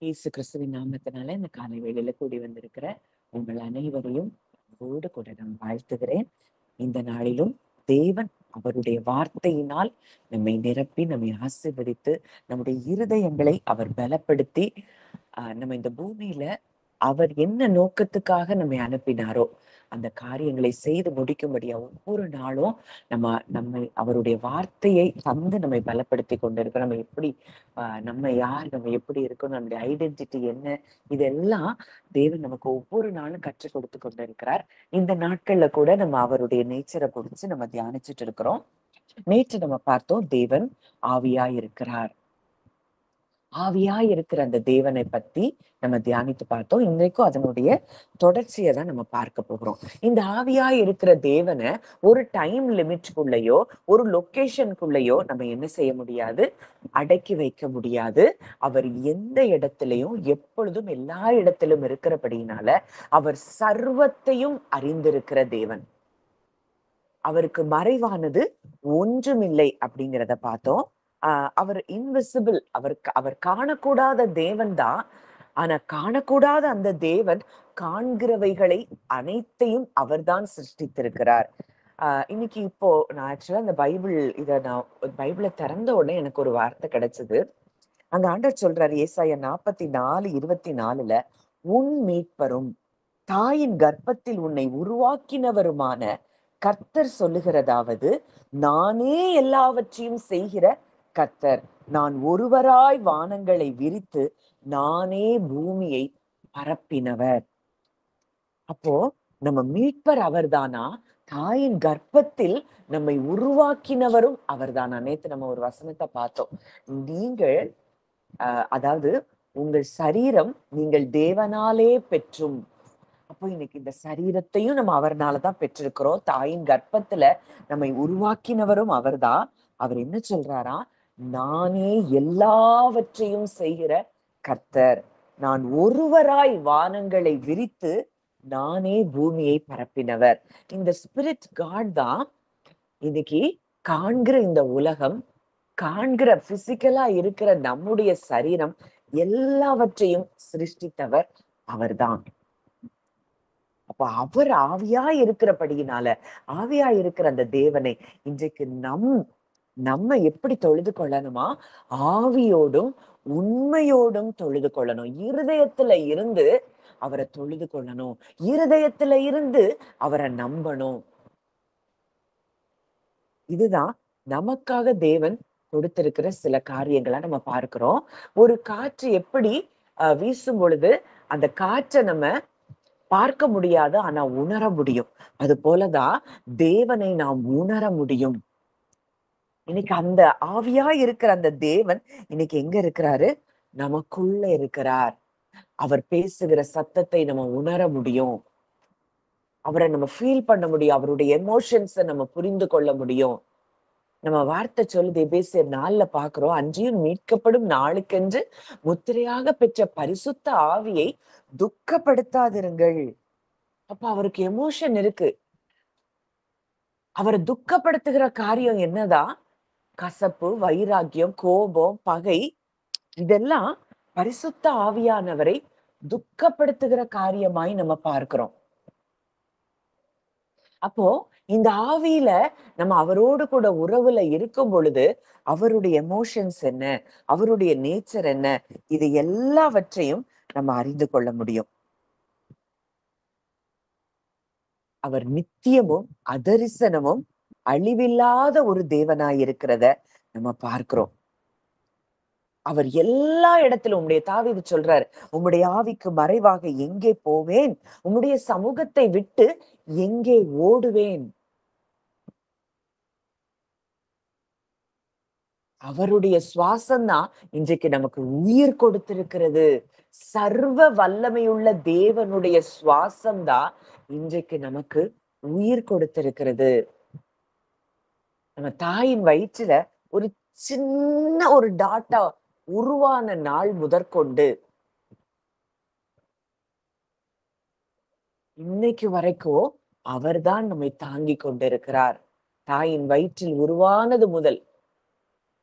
இயேசு கிறிஸ்துவின் நாமத்தினால இந்த காலை வேளையில கூடி வந்திருக்கிற உங்கள் அனைவரையும் அன்போடு கூட நான் வாழ்த்துகிறேன். இந்த நாளிலும் தேவன் அவருடைய வார்த்தையினால் நம்மை நிரப்பி நம்மை ஆசீர்வதித்து நம்முடைய இருதயங்களை அவர் பலப்படுத்தி நம்ம இந்த பூமியில அவர் என்ன நோக்கத்துக்காக நம்மை அனுப்பினாரோ அந்த காரியங்களை செய்து முடிக்கும்படியா ஒவ்வொரு நாளும் நம்மை அவருடைய வார்த்தையை தந்து நம்மை பலப்படுத்தி கொண்டிருக்கோம். நம்ம எப்படி நம்ம யார், நம்ம எப்படி இருக்கணும், நம்முடைய ஐடென்டிட்டி என்ன, இதெல்லாம் தேவன் நமக்கு ஒவ்வொரு நாளும் கற்றுக் கொடுத்து கொண்டிருக்கிறார். இந்த நாட்கள்ல கூட நம்ம அவருடைய நேச்சரை குறிச்சு நம்ம தியானிச்சுட்டு இருக்கிறோம். நேற்று நம்ம பார்த்தோம், தேவன் ஆவியாய் இருக்கிறார். ஆவியாய் இருக்கிற அந்த தேவனை பத்தி நம்ம தியானித்து பார்த்தோம். இன்றைக்கும் அதனுடைய தொடர்ச்சியை தான் நம்ம பார்க்க போகிறோம். இந்த ஆவியாய் இருக்கிற தேவனை ஒரு டைம் லிமிட்குள்ளேயோ ஒரு லொகேஷனுக்குள்ளேயோ நம்ம என்ன செய்ய முடியாது, அடக்கி வைக்க முடியாது. அவர் எந்த இடத்திலையும் எப்பொழுதும் எல்லா இடத்திலும் இருக்கிறபடினால அவர் சர்வத்தையும் அறிந்திருக்கிற தேவன். அவருக்கு மறைவானது ஒன்றுமில்லை அப்படிங்கிறத பார்த்தோம். அவர் இன்விசிபிள், அவர் காணக்கூடாத தேவன் தான். ஆனா காணக்கூடாத அந்த தேவன் காண்கிறவைகளை அனைத்தையும் அவர்தான் சிருஷ்டித்திருக்கிறார். இன்னைக்கு இப்போ நான் ஆக்சுவலா இந்த பைபிளை திறந்த உடனே எனக்கு ஒரு வார்த்தை கிடைச்சது. அங்க ஆண்டவர் சொல்றாரு, ஏசாயா 44:24, உன் மீட்பரும் தாயின் கர்ப்பத்தில் உன்னை உருவாக்கினவருமான கர்த்தர் சொல்லுகிறதாவது, நானே எல்லாவற்றையும் செய்கிற கர்த்தர், நான் ஒருவராய் வானங்களை விரித்து நானே பூமியை பரப்பினவர். அப்போ நம்ம மீட்பர் அவர்தானா? தாயின் கர்ப்பத்தில் நம்மை உருவாக்கினவரும் அவர்தானா? நேத்து நம்ம ஒரு வசனத்தை பார்த்தோம். நீங்கள் அதாவது உங்கள் சரீரம் நீங்கள் தேவனாலே பெற்றும். அப்போ இன்னைக்கு இந்த சரீரத்தையும் நம்ம அவர்னாலதான் பெற்றிருக்கிறோம். தாயின் கர்ப்பத்துல நம்மை உருவாக்கினவரும் அவர்தான். அவர் என்ன சொல்றாரா? நானே எல்லாவற்றையும் செய்கிற கர்த்தர், நான் ஒருவராய் வானங்களை விரித்து நானே பூமியை பரப்பினவர். இந்த ஸ்பிரிட் காட் தான் இன்னைக்கு காண்கிற இந்த உலகம், காண்கிற பிசிக்கலா இருக்கிற நம்முடைய சரீரம் எல்லாவற்றையும் சிருஷ்டித்தவர் அவர்தான். அப்ப அவர் ஆவியா இருக்கிறபடியினால, ஆவியா இருக்கிற அந்த தேவனை இன்றைக்கு நம்ம எப்படி தொழுது கொள்ளணுமா? ஆவியோடும் உண்மையோடும் தொழுது கொள்ளணும். இருதயத்துல இருந்து அவரை தொழுது கொள்ளணும். இருதயத்துல இருந்து அவரை நம்பணும். இதுதான் நமக்காக தேவன் கொடுத்திருக்கிற சில காரியங்களா நம்ம பார்க்கிறோம். ஒரு காற்று எப்படி வீசும் பொழுது அந்த காற்றை நம்ம பார்க்க முடியாது, ஆனா உணர முடியும். அது போலதான் தேவனை நாம் உணர முடியும். இன்னைக்கு அந்த ஆவியா இருக்கிற அந்த தேவன் இன்னைக்கு எங்க இருக்கிறாரு? நமக்குள்ள இருக்கிறார். அவர் பேசுகிற சத்தத்தை நம்ம உணர முடியும். அவரை நம்ம ஃபீல் பண்ண முடியும். அவருடைய எமோஷன்ஸை நம்ம புரிந்து கொள்ள முடியும். நம்ம வார்த்தை சொல்லுது, எபேசியர் 4ல பாக்குறோம், அன்றியும் மீட்கப்படும் நாளுக்கென்று முத்திரையாக பெற்ற பரிசுத்த ஆவியை துக்கப்படுத்தாதிருங்கள். அப்ப அவருக்கு எமோஷன் இருக்கு. அவரை துக்கப்படுத்துகிற காரியம் என்னதான்? கசப்பு, வைராக்கியம், கோபம், பகை, இதெல்லாம் பரிசுத்த ஆவியானவரை துக்கப்படுத்துகிற காரியமாய் நம்ம பார்க்கிறோம். அப்போ இந்த ஆவியில நம்ம அவரோடு கூட உறவுல இருக்கும் பொழுது அவருடைய எமோஷன்ஸ் என்ன, அவருடைய நேச்சர் என்ன, இது எல்லாவற்றையும் நம்ம அறிந்து கொள்ள முடியும். அவர் நித்தியமும் அதரிசனமும் அழிவில்லாத ஒரு தேவனாய் இருக்கிறத நம்ம பார்க்கிறோம். அவர் எல்லா இடத்திலும், உம்முடைய தாவீது சொல்றாரு, உம்முடைய ஆவிக்கு மறைவாக எங்கே போவேன், உம்முடைய சமூகத்தை விட்டு எங்கே ஓடுவேன். அவருடைய சுவாசம்தான் இன்றைக்கு நமக்கு உயிர் கொடுத்திருக்கிறது. சர்வ வல்லமையுள்ள தேவனுடைய சுவாசம்தான் இன்றைக்கு நமக்கு உயிர் கொடுத்திருக்கிறது. நம்ம தாயின் வயிற்றுல ஒரு சின்ன ஒரு டாட்டா உருவான நாள் முதற்கொண்டு இன்னைக்கு வரைக்கும் அவர்தான் நம்மை தாங்கி கொண்டிருக்கிறார். தாயின் வயிற்றில் உருவானது முதல்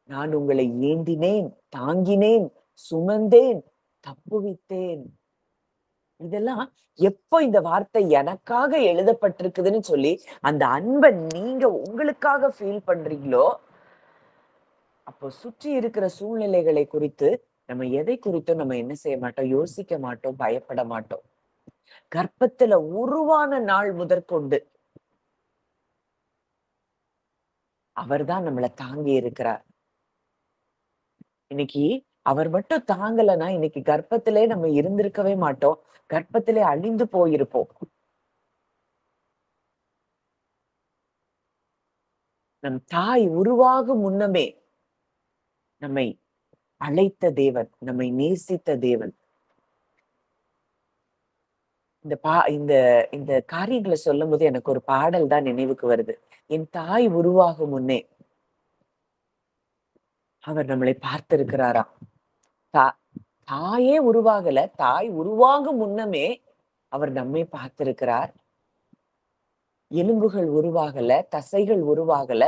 நான் உங்களை ஏந்தினேன், தாங்கினேன், சுமந்தேன், தப்புவித்தேன். இதெல்லாம் எப்போ இந்த வார்த்தை எனக்காக எழுதப்பட்டிருக்குதுன்னு சொல்லி அந்த அன்பை நீங்க உங்களுக்காக ஃபீல் பண்றீங்களோ, அப்போ சுற்றி இருக்கிற சூழ்நிலைகளை குறித்து நம்ம எதை குறித்தும் நம்ம என்ன செய்ய மாட்டோம், யோசிக்க மாட்டோம், பயப்பட மாட்டோம். கர்ப்பத்துல உருவான நாள் முதற்கொண்டு அவர்தான் நம்மளை தாங்கி இருக்கிறார். இன்னைக்கு அவர் மட்டும் தாங்கலைன்னா இன்னைக்கு கர்ப்பத்திலே நம்ம இருந்திருக்கவே மாட்டோம். கர்ப்பத்திலே அழிந்து போயிருப்போம். நம் தாய் உருவாகும் முன்னமே நம்மை அழைத்த தேவன், நம்மை நேசித்த தேவன். இந்த இந்த காரியங்களை சொல்லும் போது எனக்கு ஒரு பாடல் தான் நினைவுக்கு வருது. என் தாய் உருவாகும் முன்னே அவர் நம்மளை பார்த்திருக்கிறாராம். தாயே உருவாகல, தாய் உருவாகும் முன்னமே அவர் நம்மை பார்த்திருக்கிறார். எலும்புகள் உருவாகல, தசைகள் உருவாகல,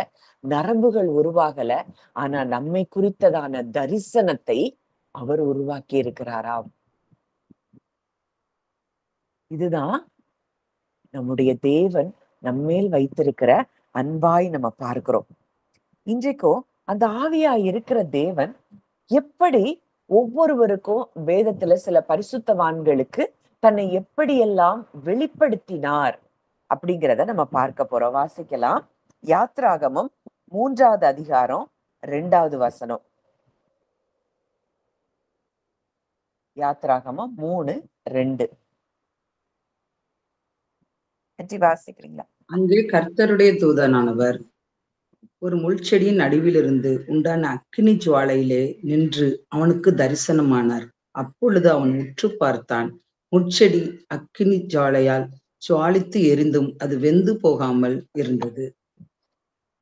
நரம்புகள் உருவாகல. ஆனா நம்மை குறித்ததான தரிசனத்தை அவர் உருவாக்கி இருக்கிறாராம். இதுதான் நம்முடைய தேவன் நம்மேல் வைத்திருக்கிற அன்பாய் நம்ம பார்க்கிறோம். இன்றைக்கும் அந்த ஆவியாய் இருக்கிற தேவன் எப்படி ஒவ்வொருவருக்கும் வேதத்துல சில பரிசுத்தவான்களுக்கு தன்னை எப்படியெல்லாம் வெளிப்படுத்தினார் அப்படிங்கிறத நம்ம பார்க்க போறோம். வாசிக்கலாம். யாத்ராகமம் 3வது அதிகாரம் 2வது வசனம். யாத்ராகமம் 3:2. வாசிக்கிறீங்களா? அங்கே கர்த்தருடைய தூதனானவர் ஒரு முள்செடியின் நடுவிலிருந்து உண்டான அக்கினி ஜுவாலையிலே நின்று அவனுக்கு தரிசனமானார். அப்பொழுது அவன் உற்று பார்த்தான். முட்செடி அக்கினி ஜுவாலையால் ஜுவாலித்து எரிந்தும் அது வெந்து போகாமல் இருந்தது.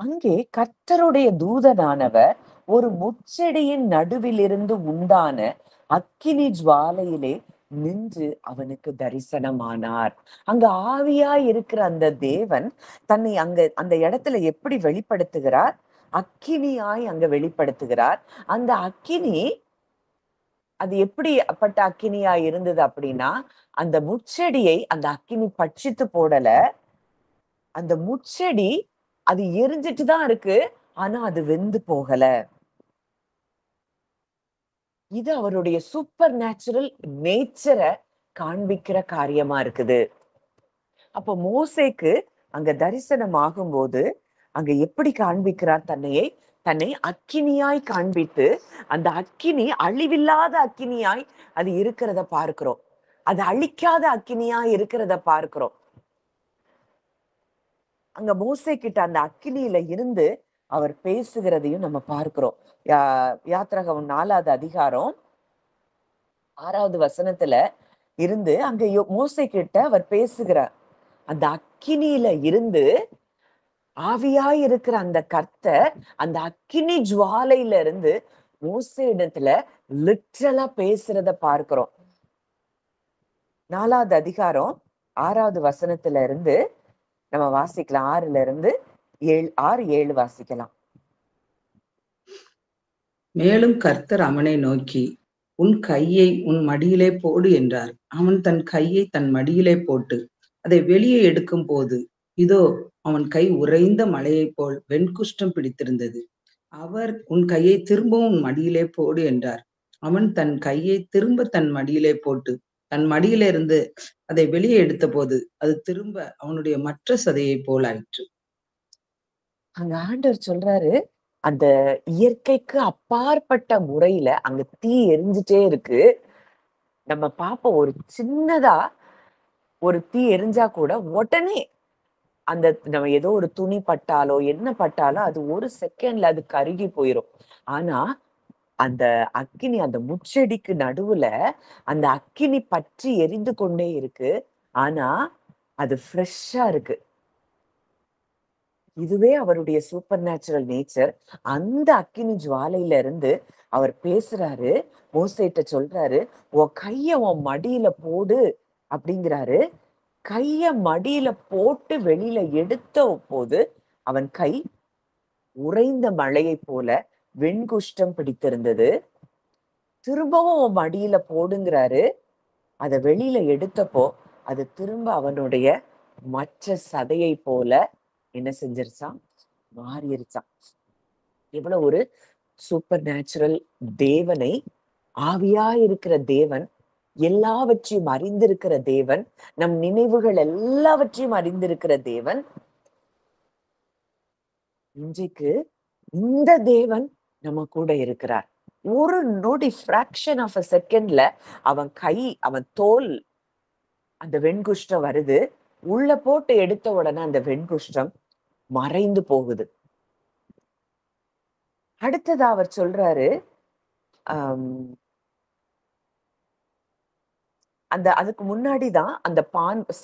அங்கே கர்த்தருடைய தூதனானவர் ஒரு முட்செடியின் நடுவிலிருந்து உண்டான அக்கினி ஜுவாலையிலே நின்று அவனுக்கு தரிசனமானார். அங்க ஆவியாய் இருக்கிற அந்த தேவன் தன்னை அந்த இடத்துல எப்படி வெளிப்படுத்துகிறார்? அக்கினியாய் அங்க வெளிப்படுத்துகிறார். அந்த அக்கினி அது எப்படிப்பட்ட அக்கினியா இருந்தது அப்படின்னா, அந்த முட்செடியை அந்த அக்கினி பட்சித்து போடல. அந்த முட்செடி அது எரிஞ்சிட்டு தான் இருக்கு, ஆனா அது வெந்து போகல. இது அவருடைய சூப்பர் நேச்சுரல் நேச்சரை காண்பிக்கிற காரியமா இருக்குது. அப்போ மோசேக்கு அங்க தரிசனம் ஆகும்போது அங்க எப்படி காண்பிக்கிறார்? தன்னை அக்கினியாய் காண்பித்து, அந்த அக்கினி அழிவில்லாத அக்கினியாய் அது இருக்கிறத பார்க்கிறோம். அது அழிக்காத அக்கினியாய் இருக்கிறத பார்க்கிறோம். அங்க மோசே கிட்ட அந்த அக்கினியில இருந்து அவர் பேசுகிறதையும் நம்ம பார்க்கிறோம். யாத்ராகமம் 4வது அதிகாரம் 6வது வசனத்துல இருந்து அங்க மோசே கிட்ட அவர் பேசுகிறார். அந்த அக்கினியில இருந்து ஆவியாய் இருக்கிற அந்த கர்த்தர் அந்த அக்கினி ஜுவாலையில இருந்து மோசே இடத்துல லிட்டரலா பேசுறத பார்க்கிறோம். 4வது அதிகாரம் 6வது வசனத்துல இருந்து நம்ம வாசிக்கலாம். 6ல இருந்து 7 வாசிக்கலாம். மேலும் கர்த்தர் அவனை நோக்கி, உன் கையை உன் மடியிலே போடு என்றார். அவன் தன் கையை தன் மடியிலே போட்டு அதை வெளியே எடுக்கும் போது, இதோ அவன் கை உறைந்த மலையைப் போல் வெண்குஷ்டம் பிடித்திருந்தது. அவர், உன் கையை திரும்பவும் உன் மடியிலே போடு என்றார். அவன் தன் கையை திரும்ப தன் மடியிலே போட்டு தன் மடியிலிருந்து அதை வெளியே எடுத்த போது அது திரும்ப அவனுடைய மற்ற சதையை போல் ஆயிற்று. அங்க ஆண்டவர் சொல்றாரு, அந்த இயற்கைக்கு அப்பாற்பட்ட முறையில அங்க தீ எரிஞ்சுட்டே இருக்கு. நம்ம பாப்போம், ஒரு சின்னதா ஒரு தீ எரிஞ்சா கூட உடனே அந்த நம்ம ஏதோ ஒரு துணி பட்டாலோ என்ன பட்டாலோ அது ஒரு செகண்ட்ல அது கருகி போயிரும். ஆனா அந்த அக்கினி அந்த முட்செடிக்கு நடுவுல அந்த அக்கினி பற்றி எரிந்து கொண்டே இருக்கு. ஆனா அது ஃப்ரெஷ்ஷா இருக்கு. இதுவே அவருடைய சூப்பர் நேச்சுரல் நேச்சர். அந்த அக்கினி ஜுவாலையில இருந்து அவர் பேசுறாரு, மோசேட்ட சொல்றாரு, உன் கைய உன் மடியில போடு அப்படிங்கிறாரு. கைய மடியில போட்டு வெளியில எடுத்த போது அவன் கை உறைந்த மழையை போல வெண்குஷ்டம் பிடித்திருந்தது. திரும்பவும் உன் மடியில போடுங்கிறாரு. அதை வெளியில எடுத்தப்போ அது திரும்ப அவனுடைய மற்ற சதையை போல என்ன செஞ்சிருச்சான், மாறிடுச்சான். எவ்வளவு ஒரு சூப்பர் நேச்சுரல் தேவனை, ஆவியா இருக்கிற தேவன், எல்லாவற்றையும் அறிந்திருக்கிற தேவன், நம் நினைவுகள் எல்லாவற்றையும் அறிந்திருக்கிற தேவன், இன்றைக்கு இந்த தேவன் நம்ம கூட இருக்கிறார். ஒரு நொடி ஃபிராக்ஷன் ஆஃப் அ செகண்ட்ல அவன் தோல் அந்த வெண்குஷ்டம் வருது. உள்ள போட்டு எடுத்த உடனே அந்த வெண்குஷ்டம் மறைந்து போகுது. அடுத்ததா அவர் சொல்றாரு, அதுக்கு முன்னாடிதான் அந்த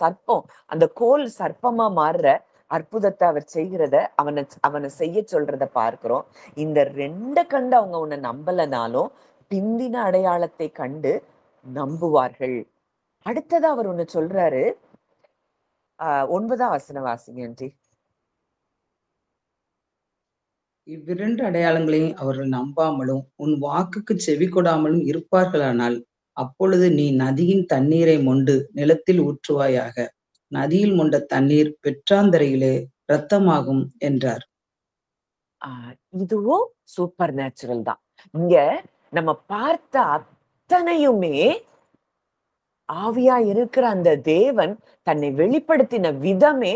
சர்ப்பம், அந்த கோல் சர்ப்பமா மாறுற அற்புதத்தை அவர் செய்கிறத அவனை செய்ய சொல்றத பார்க்கிறோம். இந்த 2 கண்டு அவங்க உன்னை நம்பலனாலும் பிந்தின அடையாளத்தை கண்டு நம்புவார்கள். அடுத்ததா அவர் ஒண்ணு சொல்றாரு. 9ஆம் வசனம் வாசிங்க ஆண்டி. இவ்விரண்டு அடையாளங்களையும் அவர்கள் நம்பாமலும் உன் வாக்குக்கு செவி கொடாமலும் இருப்பார்களானால் அப்பொழுது நீ நதியின் தண்ணீரை மொண்டு நிலத்தில் ஊற்றுவாயாக. நதியில் மொண்ட தண்ணீர் வெற்றாந்தரையிலே இரத்தமாகும் என்றார். இதுவும் சூப்பர் நேச்சுரல் தான். இங்க நம்ம பார்த்த அத்தனையுமே ஆவியா இருக்கிற அந்த தேவன் தன்னை வெளிப்படுத்தின விதமே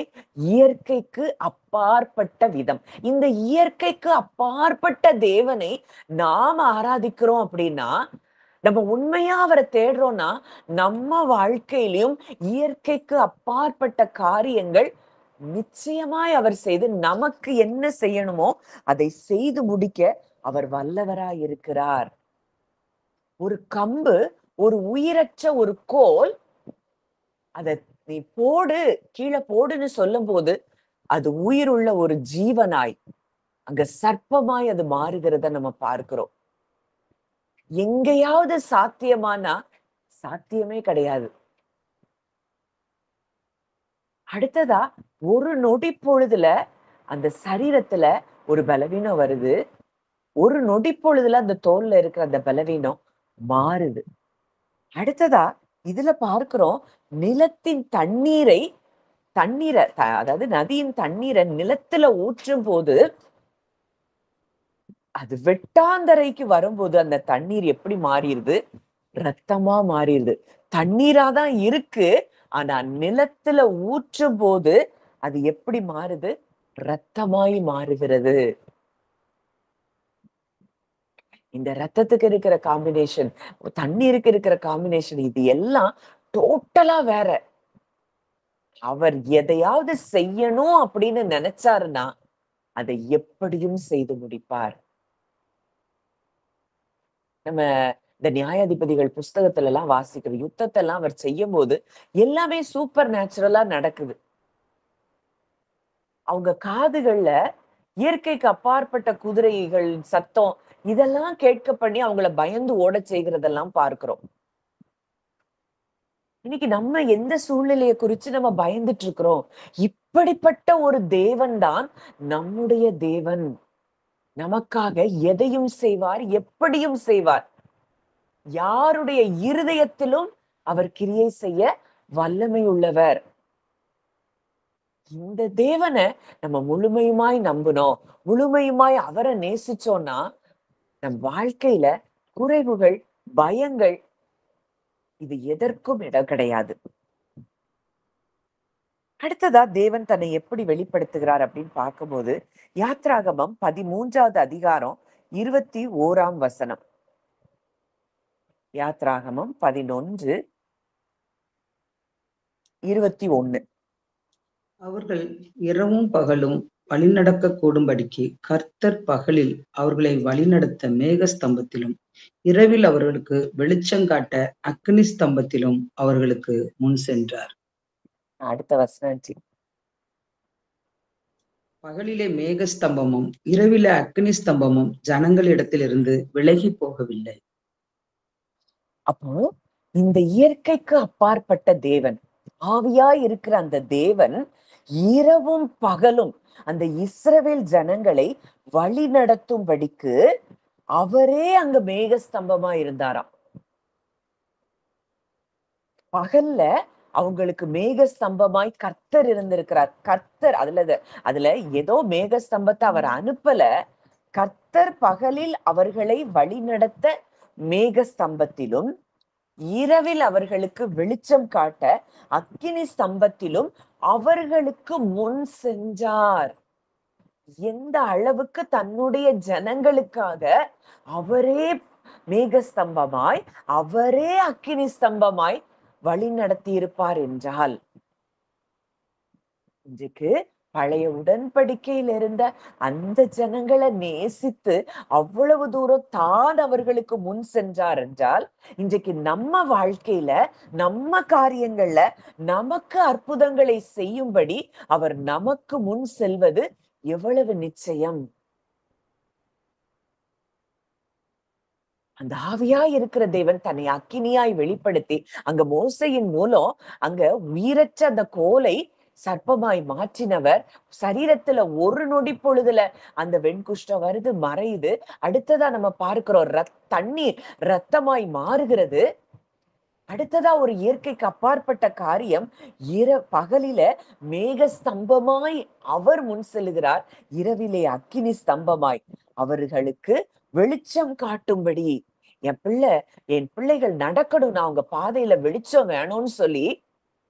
இயற்கைக்கு அப்பாற்பட்ட விதம். இந்த இயற்கைக்கு அப்பாற்பட்ட தேவனை நாம ஆராதிக்கிறோம் அப்படின்னா, நம்ம உண்மையா அவரை தேடுறோம்னா, நம்ம வாழ்க்கையிலும் இயற்கைக்கு அப்பாற்பட்ட காரியங்கள் நிச்சயமாய் அவர் செய்து நமக்கு என்ன செய்யணுமோ அதை செய்து முடிக்க அவர் வல்லவராய் இருக்கிறார். ஒரு கம்பு, ஒரு உயிரற்ற ஒரு கோல், அத நீ போடு, கீழே போடுன்னு சொல்லும் போது அது உயிருள்ள ஒரு ஜீவனாய், அங்க சர்ப்பமாய் அது மாறுகிறத நம்ம பார்க்கிறோம். எங்கேயாவது சாத்தியமானா சாத்தியமே கிடையாது. அடுத்ததா ஒரு நொடி பொழுதுல அந்த சரீரத்துல ஒரு பலவீனம் வருது. ஒரு நொடி பொழுதுல அந்த தோல்ல இருக்கிற அந்த பலவீனம் மாறுது. அடுத்ததா இதுல பார்க்கிறோம், நிலத்தின் தண்ணீரை அதாவது நதியின் தண்ணீரை நிலத்துல ஊற்றும் போது அது வெட்டாந்தரைக்கு வரும்போது அந்த தண்ணீர் எப்படி மாறிடுது, ரத்தமா மாறிடுது. தண்ணீராதான் இருக்கு, ஆனா நிலத்துல ஊற்றும் போது அது எப்படி மாறுது, ரத்தமாய் மாறுகிறது. இந்த ரத்தத்துக்கு இருக்கிற காம்பினேஷன், தண்ணீருக்கு இருக்கிற காம்பினேஷன், இது எல்லாம் டோட்டலா வேற. அவர் எதையாவது செய்யணும் அப்படின்னு நினைச்சாருன்னா அதை எப்படியும் செய்து முடிப்பார். நம்ம இந்த நியாயாதிபதிகள் புஸ்தகத்துல எல்லாம் வாசிக்கிற யுத்தத்தை எல்லாம் அவர் செய்யும் போது எல்லாமே சூப்பர் நேச்சுரலா நடக்குது. அவங்க காதுகள்ல இயற்கைக்கு அப்பாற்பட்ட குதிரைகள் சத்தம் இதெல்லாம் கேட்க பண்ணி அவங்கள பயந்து ஓட செய்கிறதெல்லாம் பார்க்கிறோம். இன்னைக்கு நம்ம எந்த சூழ்நிலையை குறிச்சு நம்ம பயந்துட்டு இருக்கிறோம்? இப்படிப்பட்ட ஒரு தேவன் தான் நம்முடைய தேவன். நமக்காக எதையும் செய்வார், எப்படியும் செய்வார். யாருடைய இருதயத்திலும் அவர் கிரியை செய்ய வல்லமை உள்ளவர். இந்த தேவனை நம்ம முழுமையுமாய் நம்பணும், முழுமையுமாய் அவரை நேசிச்சோம்னா நம் வாழ்க்கையில குறைவுகள், பயங்கள் இது எதற்கும் இடம் கிடையாது. அடுத்ததா தேவன் தன்னை எப்படி வெளிப்படுத்துகிறார் அப்படின்னு பார்க்கும்போது, யாத்ராகமம் 13வது அதிகாரம் 21ஆம் வசனம். யாத்ராகமம் 11:21. அவர்கள் இரவும் பகலும் வழிநடக்க கூடும்படிக்கு கர்த்தர் பகலில் அவர்களை வழிநடத்த மேக ஸ்தம்பத்திலும் இரவில் அவர்களுக்கு வெளிச்சம் காட்ட அக்னி ஸ்தம்பத்திலும் அவர்களுக்கு முன் சென்றார். அடுத்த வசனம். பகலிலே மேக ஸ்தம்பமும் இரவிலே அக்னி ஸ்தம்பமும் ஜனங்களிடத்திலிருந்து விலகி போகவில்லை. அப்போ இந்த இயற்கைக்கு அப்பாற்பட்ட தேவன், ஆவியாய் இருக்கிற அந்த தேவன் இரவும் பகலும் அந்த இஸ்ரவேல் ஜனங்களை வழி நடத்தும்படிக்கு அவரே அங்க மேகஸ்தம்பமா இருந்தாராம். பகல்ல அவங்களுக்கு மேகஸ்தம்பமாய் கர்த்தர் இருந்திருக்கிறார். கர்த்தர் அதுல ஏதோ மேகஸ்தம்பத்தை அவர் அனுப்பல. கர்த்தர் பகலில் அவர்களை வழிநடத்த மேகஸ்தம்பத்திலும், இரவில் அவர்களுக்கு வெளிச்சம் காட்ட அக்கினி ஸ்தம்பத்திலும் அவர்களுக்கு முன் சென்றார். எந்த அளவுக்கு தன்னுடைய ஜனங்களுக்காக அவரே மேகஸ்தம்பமாய், அவரே அக்கினி ஸ்தம்பமாய் வழி நடத்தி இருப்பார் என்றால், இன்றைக்கு பழைய உடன்படிக்கையில் இருந்த அந்த ஜனங்களை நேசித்து அவ்வளவு தூரம் தான் அவர்களுக்கு முன் சென்றார் என்றால், இன்றைக்கு நம்ம வாழ்க்கையில, நம்ம காரியங்கள்ல நமக்கு அற்புதங்களை செய்யும்படி அவர் நமக்கு முன் செல்வது எவ்வளவு நிச்சயம். அந்த ஆவியாய் இருக்கிற தேவன் தன்னை அக்கினியாய் வெளிப்படுத்தி அங்க மோசையின் மூலம் அங்க உயிரற்ற அந்த கோலை சர்ப்பமாய் மாற்றினவர், சரீரத்துல ஒரு நொடி பொழுதுல அந்த வெண்குஷ்டம் வருது, மறையுது. அடுத்ததா நம்ம பார்க்கிறோம் தண்ணீர் ரத்தமாய் மாறுகிறது. அடுத்ததா ஒரு இயற்கைக்கு அப்பாற்பட்ட காரியம், பகலில மேக ஸ்தம்பமாய் அவர் முன் செல்லுகிறார், இரவிலே அக்கினி ஸ்தம்பமாய் அவர்களுக்கு வெளிச்சம் காட்டும்படி. என் பிள்ளைகள் நடக்கணும், நான் அவங்க பாதையில வெளிச்சம் வேணும்னு சொல்லி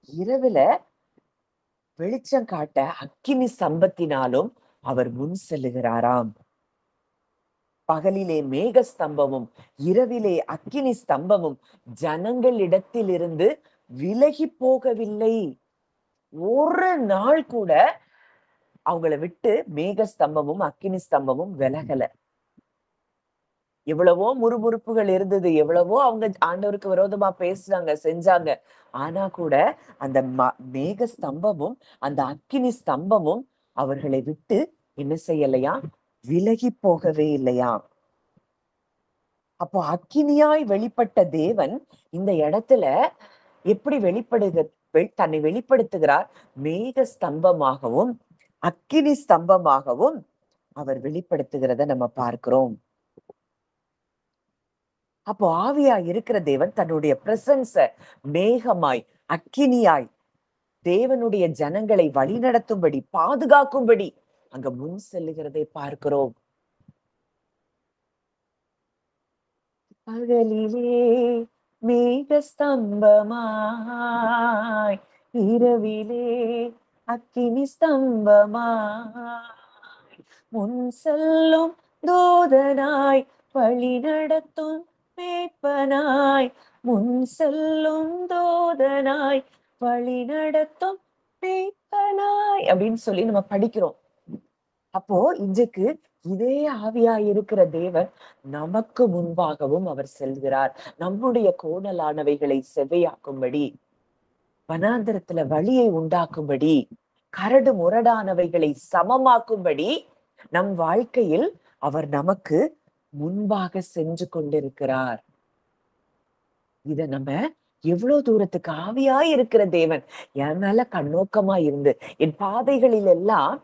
இரவுல வெளிச்சம் காட்ட அக்கினி ஸ்தம்பத்தினாலும் அவர் முன் செல்லுகிறாராம். பகலிலே மேக ஸ்தம்பமும் இரவிலே அக்கினி ஸ்தம்பமும் ஜனங்களிடத்திலிருந்து விலகி போகவில்லை. ஒரு நாள் கூட அவங்கள விட்டு மேக ஸ்தம்பமும் அக்கினி ஸ்தம்பமும் விலகல. எவ்வளவோ முறுமுறுப்புகள் இருந்தது, எவ்வளவோ அவங்க ஆண்டவருக்கு விரோதமா பேசுறாங்க, செஞ்சாங்க. ஆனா கூட அந்த மேக ஸ்தம்பமும் அந்த அக்கினி ஸ்தம்பமும் அவர்களை விட்டு என்ன செய்யலையா, விலகி போகவே இல்லையா. அப்போ அக்கினியாய் வெளிப்பட்ட தேவன் இந்த இடத்துல எப்படி தன்னை வெளிப்படுத்துகிறார்? மேக ஸ்தம்பமாகவும் அக்கினி ஸ்தம்பமாகவும் அவர் வெளிப்படுத்துகிறத நம்ம பார்க்கிறோம். அப்போ ஆவியாய் இருக்கிற தேவன் தன்னுடைய பிரசன்ஸ மேகமாய் அக்கினியாய் தேவனுடைய ஜனங்களை வழிநடத்தும்படி, பாதுகாக்கும்படி அங்க முன் செல்லுகிறதை பார்க்கிறோம். பகலிலே மேக ஸ்தம்பமாய், இரவிலே அக்கினி ஸ்தம்பமாய், முன் செல்லும் தூதனாய் வழி நடத்தும் மேய்ப்பனாய், முன் செல்லும் தூதனாய் வழி நடத்தும் மேய்ப்பனாய் அப்படின்னு சொல்லி நம்ம படிக்கிறோம். அப்போ இன்றைக்கு இதே ஆவியாய் இருக்கிற தேவன் நமக்கு முன்பாகவும் அவர் செல்கிறார். நம்முடைய கோணலானவைகளை செவ்வையாக்கும்படி, வனாந்தரத்துல வழியை உண்டாக்கும்படி, கரடு முரடானவைகளை சமமாக்கும்படி நம் வாழ்க்கையில் அவர் நமக்கு முன்பாக சென்று கொண்டிருக்கிறார். இத நம்ம எவ்வளவு தூரத்துக்கு ஆவியாய் இருக்கிற தேவன் என் மேல கண்ணோக்கமா இருந்து என் பாதைகளில் எல்லாம்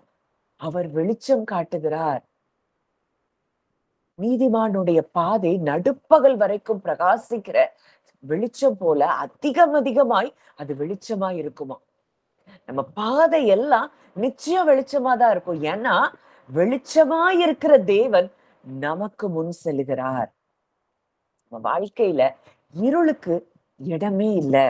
அவர் வெளிச்சம் காட்டுகிறார். நீதிமானுடைய பாதை நடுப்பகல் வரைக்கும் பிரகாசிக்கிற வெளிச்சம் போல அதிகமாய் அது வெளிச்சமாய் இருக்குமா. நம்ம பாதை எல்லாம் நிச்சயம் வெளிச்சமா தான் இருக்கும். ஏன்னா வெளிச்சமாய் இருக்கிற தேவன் நமக்கு முன் செல்கிறார். நம்ம வாழ்க்கையில இருளுக்கு இடமே இல்லை.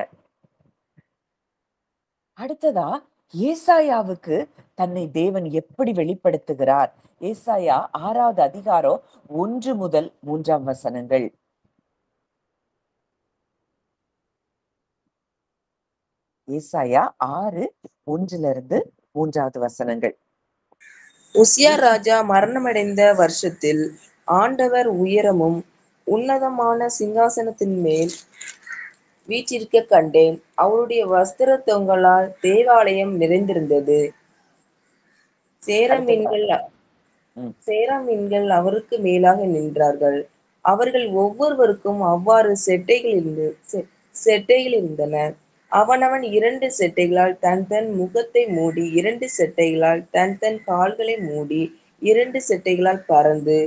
அடுத்ததா ஏசாயாவுக்கு தன்னை தேவன் எப்படி வெளிப்படுத்துகிறார்? ஏசாயா 6வது அதிகாரம் 1 முதல் 3ஆம் வசனங்கள். ஏசாயா 6:1-3 வசனங்கள். உசியா ராஜா மரணமடைந்த வருஷத்தில் ஆண்டவர் உயரமும் உன்னதமான சிங்காசனத்தின் மேல் வீற்றிருக்க கண்டேன். அவருடைய வஸ்திர தொங்கலால் தேவாலயம் நிறைந்திருந்தது. சேராமீன்கள் அவருக்கு மேலாக நின்றார்கள். அவர்கள் ஒவ்வொருவருக்கும் அவ்வாறு செட்டைகள் இருந்தன. அவனவன் 2 செட்டைகளால் தன் தன் முகத்தை மூடி, 2 செட்டைகளால் தன் தன் கால்களை மூடி, 2 செட்டைகளால் பறந்து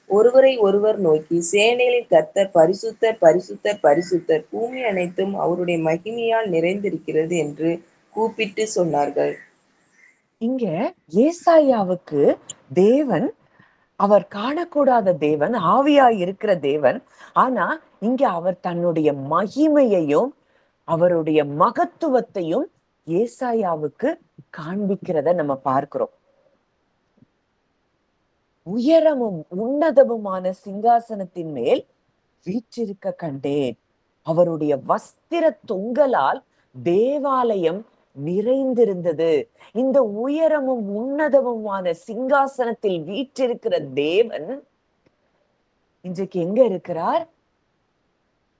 ஒருவரை ஒருவர் நோக்கி, சேனைகளின் கர்த்தர் பரிசுத்தர், பரிசுத்தர், பரிசுத்தர், பூமி அனைத்தும் அவருடைய மகிமையால் நிறைந்திருக்கிறது என்று கூப்பிட்டு சொன்னார்கள். இங்க ஏசாயாவுக்கு தேவன் அவர் காணக்கூடாத தேவன், ஆவியாய் இருக்கிற தேவன். ஆனா இங்க அவர் தன்னுடைய மகிமையையும் அவருடைய மகத்துவத்தையும் ஏசாயாவுக்கு காண்பிக்கிறத நம்ம பார்க்கிறோம். உயரமும் உன்னதமுமான சிங்காசனத்தின் மேல் வீற்றிருக்க கண்டேன். அவருடைய வஸ்திர தொங்கலால் தேவாலயம் நிறைந்திருந்தது. இந்த உயரமும் உன்னதமுமான சிங்காசனத்தில் வீற்றிருக்கிற தேவன் இன்றைக்கு எங்க இருக்கிறார்?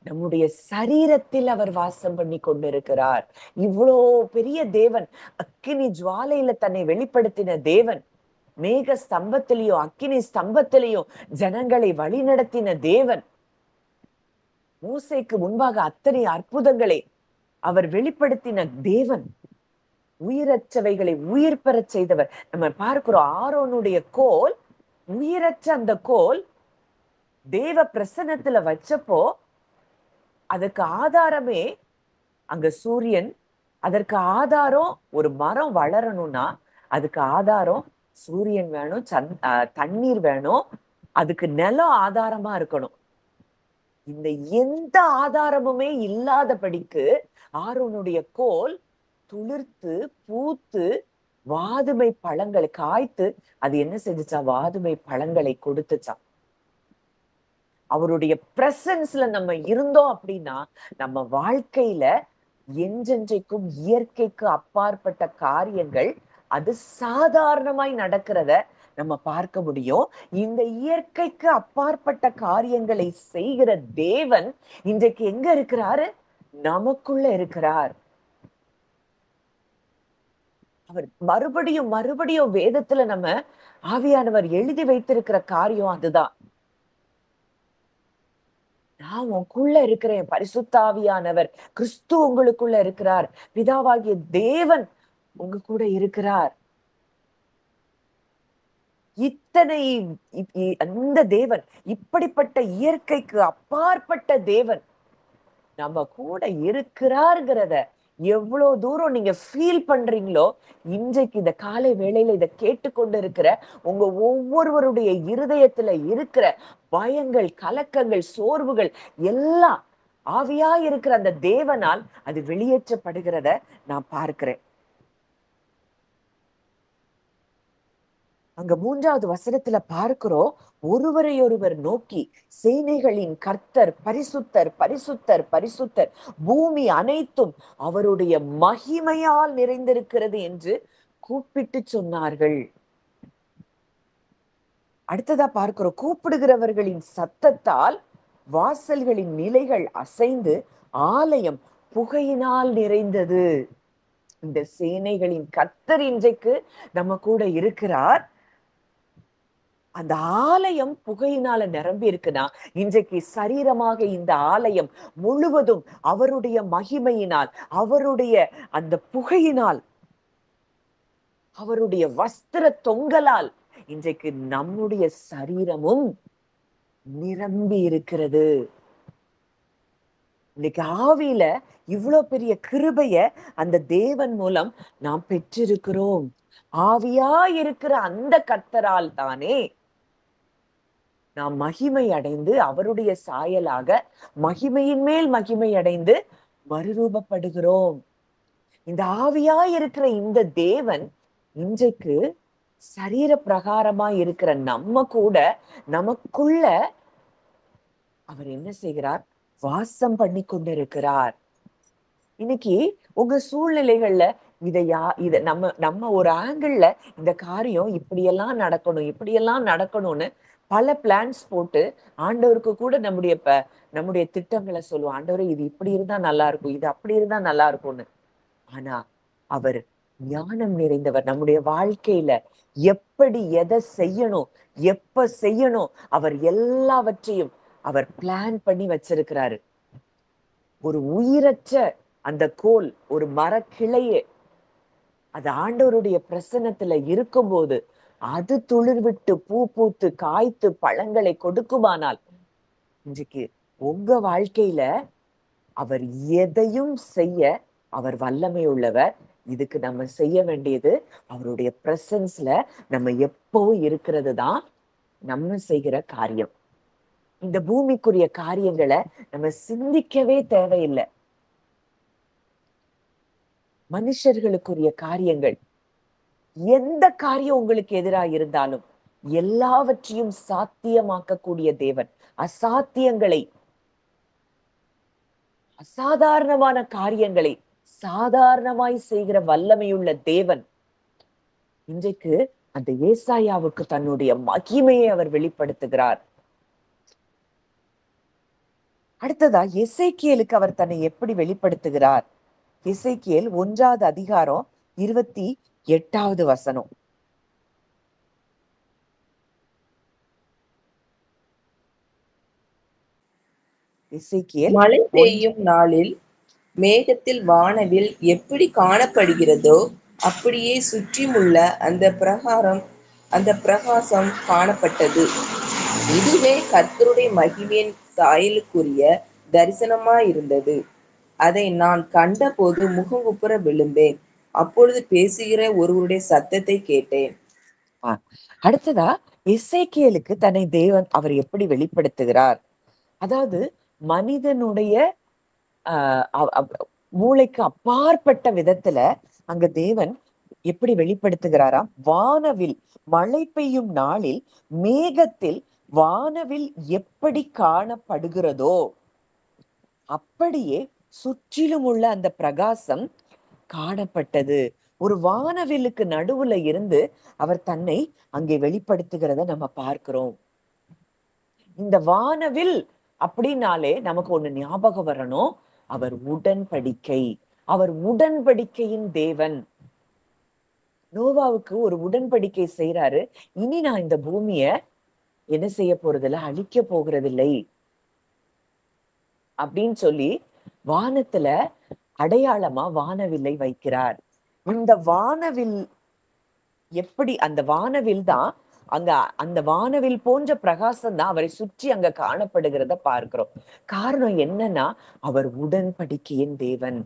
நம்முடைய சரீரத்தில் அவர் வாசம் பண்ணி கொண்டிருக்கிறார். இவ்வளோ பெரிய தேவன், அக்கினி ஜுவாலையில தன்னை வெளிப்படுத்தின தேவன், மேக ஸ்தம்பத்திலையும் அக்கினி ஸ்தம்பத்திலையும் ஜனங்களை வழிநடத்தின தேவன், மோசேக்கு முன்பாக அத்தனை அற்புதங்களை அவர் வெளிப்படுத்தின தேவன், உயிரற்றவைகளை உயிர் பெறச் செய்தவர். நம்ம பார்க்கிறோம், ஆரோனுடைய கோல், உயிரற்ற அந்த கோல் தேவ பிரசன்னத்துல வச்சப்போ அதுக்கு ஆதாரமே அங்க சூரியன். அதற்கு ஆதாரம் ஒரு மரம் வளரணும்னா அதுக்கு ஆதாரம் சூரியன் வேணும், தண்ணீர் வேணும், அதுக்கு நிலம் ஆதாரமா இருக்கணும். இந்த எந்த ஆதாரமுமே இல்லாதபடிக்கு ஆரோனுடைய கோல் துளிர்த்து பூத்து வாதுமை பழங்களை காய்த்து அது என்ன செஞ்சுச்சா? வாதுமை பழங்களை கொடுத்துச்சான். அவருடைய பிரசன்ஸ்ல நம்ம இருந்தோம் அப்படின்னா நம்ம வாழ்க்கையில என்றென்றைக்கும் இயற்கைக்கு அப்பாற்பட்ட காரியங்கள் அது சாதாரணமாய் நடக்கிறத நம்ம பார்க்க முடியும். இந்த இயற்கைக்கு அப்பாற்பட்ட காரியங்களை செய்கிற தேவன் இன்றைக்கு எங்க இருக்கிறாரு? நமக்குள்ள இருக்கிறார். அவர் மறுபடியும் மறுபடியும் வேதத்துல நம்ம ஆவியானவர் எழுதி வைத்திருக்கிற காரியம் அதுதான். நான் உங்களுக்குள்ள இருக்கிறேன், பரிசுத்த ஆவியானவர் கிறிஸ்து உங்களுக்குள்ள இருக்கிறார், பிதாவாகிய தேவன் உங்க கூட இருக்கிறார். இத்தனை அந்த தேவன், இப்படிப்பட்ட இயற்கைக்கு அப்பாற்பட்ட தேவன் நம்ம கூட இருக்கிறார்ங்கிறத எவ்வளவு தூரம் நீங்க ஃபீல் பண்றீங்களோ, இன்றைக்கு இந்த காலை வேளையில இதை கேட்டுக்கொண்டு இருக்கிற உங்க ஒவ்வொருவருடைய இருதயத்துல இருக்கிற பயங்கள், கலக்கங்கள், சோர்வுகள் எல்லாம் ஆவியா இருக்கிற அந்த தேவனால் அது வெளியேற்றப்படுகிறத நான் பார்க்கிறேன். அங்க 3வது வசனத்துல பார்க்கிறோம், ஒருவரையொருவர் நோக்கி சேனைகளின் கர்த்தர் பரிசுத்தர், பரிசுத்தர், பரிசுத்தர், பூமி அனைத்தும் அவருடைய மகிமையால் நிறைந்திருக்கிறது என்று கூப்பிட்டு சொன்னார்கள். அடுத்ததா பார்க்கிறோம், கூப்பிடுகிறவர்களின் சத்தத்தால் வாசல்களின் நிலைகள் அசைந்து ஆலயம் புகையினால் நிறைந்தது. இந்த சேனைகளின் கர்த்தர் இன்றைக்கு நம்ம கூட இருக்கிறார். அந்த ஆலயம் புகையினால நிரம்பி இருக்குன்னா இன்றைக்கு சரீரமாக இந்த ஆலயம் முழுவதும் அவருடைய மகிமையினால், அவருடைய அந்த புகையினால், அவருடைய வஸ்திர தொங்கலால் இன்றைக்கு நம்முடைய சரீரமும் நிரம்பி இருக்கிறது. இன்னைக்கு ஆவியில இவ்வளவு பெரிய கிருபைய அந்த தேவன் மூலம் நாம் பெற்றிருக்கிறோம். ஆவியா இருக்கிற அந்த கர்த்தரால் தானே நாம் மகிமை அடைந்து அவருடைய சாயலாக மகிமையின் மேல் மகிமை அடைந்து மறுரூபப்படுகிறோம். இந்த ஆவியா இருக்கிற இந்த தேவன் இன்றைக்கு சரீர பிரகாரமா இருக்கிற நம்ம கூட நமக்குள்ள அவர் என்ன செய்கிறார்? வாசம் பண்ணி கொண்டிருக்கிறார். இன்னைக்கு உங்க சூழ்நிலைகள்ல இத நம்ம ஒரு ஆங்கிள் இந்த காரியம் இப்படியெல்லாம் நடக்கணும், இப்படியெல்லாம் நடக்கணும்னு பல பிளான்ஸ் போட்டு ஆண்டவருக்கு கூட நம்முடைய திட்டங்களை சொல்லுவோம். ஆண்டவரே இது இப்படி இருந்தா நல்லா இருக்கும், இது அப்படி இருந்தா நல்லா இருக்கும்னு. ஆனா அவர் ஞானம் நிறைந்தவர். நம்முடைய வாழ்க்கையில எப்படி எதை செய்யணும், எப்ப செய்யணும், அவர் எல்லாவற்றையும் அவர் பிளான் பண்ணி வச்சிருக்கிறாரு. ஒரு உயிரற்ற அந்த கோல், ஒரு மரக்கிளையே அது ஆண்டவருடைய பிரசன்னத்துல இருக்கும்போது அது துளிர்விட்டு பூ பூத்து காய்த்து பழங்களை கொடுக்குமானால், இன்றைக்கு உங்க வாழ்க்கையில அவர் எதையும் செய்ய அவர் வல்லமை உள்ளவர். இதுக்கு நம்ம செய்ய வேண்டியது அவருடைய பிரசன்ஸ்ல நம்ம எப்பவும் இருக்கிறது தான் நம்ம செய்கிற காரியம். இந்த பூமிக்குரிய காரியங்களை நம்ம சிந்திக்கவே தேவையில்லை. மனுஷர்களுக்குரிய காரியங்கள், எந்த காரியம் உங்களுக்கு எதிராக இருந்தாலும் எல்லாவற்றையும் சாத்தியமாக்கக்கூடிய தேவன், அசாத்தியங்களை, அசாதாரணமான காரியங்களை சாதாரணமாய் செய்கிற வல்லமையுள்ள தேவன் இன்றைக்கு அந்த ஏசாயாவுக்கு தன்னுடைய மகிமையை அவர் வெளிப்படுத்துகிறார். அடுத்ததா எசேக்கியேலுக்கு அவர் தன்னை எப்படி வெளிப்படுத்துகிறார்? எசேக்கியேல் 1வது அதிகாரம் 28வது வசனம். எசேக்கியேல் மழை பெய்யும் நாளில் மேகத்தில் வானவில் எப்படி காணப்படுகிறதோ அப்படியே சுற்றியுமுள்ள அந்த பிரகாசம் காணப்பட்டது. இதுவே கர்த்தருடைய மகிமையின் சாயலுக்குரிய தரிசனமாயிருந்தது. அதை நான் கண்டபோது முகங்குப்புற விழுந்தேன். அப்பொழுது பேசுகிற ஒருவருடைய சத்தத்தை கேட்டேன். அடுத்ததா எசேக்கியேலுக்கு தன்னை தேவன் அவர் எப்படி வெளிப்படுத்துகிறார்? அதாவது மனிதனுடைய மூளைக்கு அப்பாற்பட்ட விதத்துல அங்க தேவன் எப்படி வெளிப்படுத்துகிறாராம்? வானவில் மழை பெய்யும் நாளில் மேகத்தில் வானவில் எப்படி காணப்படுகிறதோ அப்படியே சுற்றிலும் உள்ள அந்த பிரகாசம் காணப்பட்டது. ஒரு வானவிலுக்கு நடுவுல இருந்து அவர் தன்னை அங்கே வெளிப்படுத்துகிறத நம்ம பார்க்கிறோம். இந்த வானவில் அப்படின்னாலே நமக்கு ஒண்ணு ஞாபகம் வரணும், அவர் உடன்படிக்கை, அவர் உடன்படிக்கையின் தேவன். நோவாவுக்கு ஒரு உடன்படிக்கை செய்யறாரு, இனி நான் இந்த பூமிய என்ன செய்ய போறதில்ல, அழிக்க போகிறதில்லை அப்படின்னு சொல்லி வானத்துல அடையாளமா வானவில்லை வைக்கிறார். இந்த வானவில் எப்படி, அந்த வானவில் தான் அந்த வானவில் போன்ற பிரகாசம் தான் அவரை சுற்றி அங்க காணப்படுகிறத பார்க்கிறோம். காரணம் என்னன்னா அவர் உடன்படிக்கையின் தேவன்.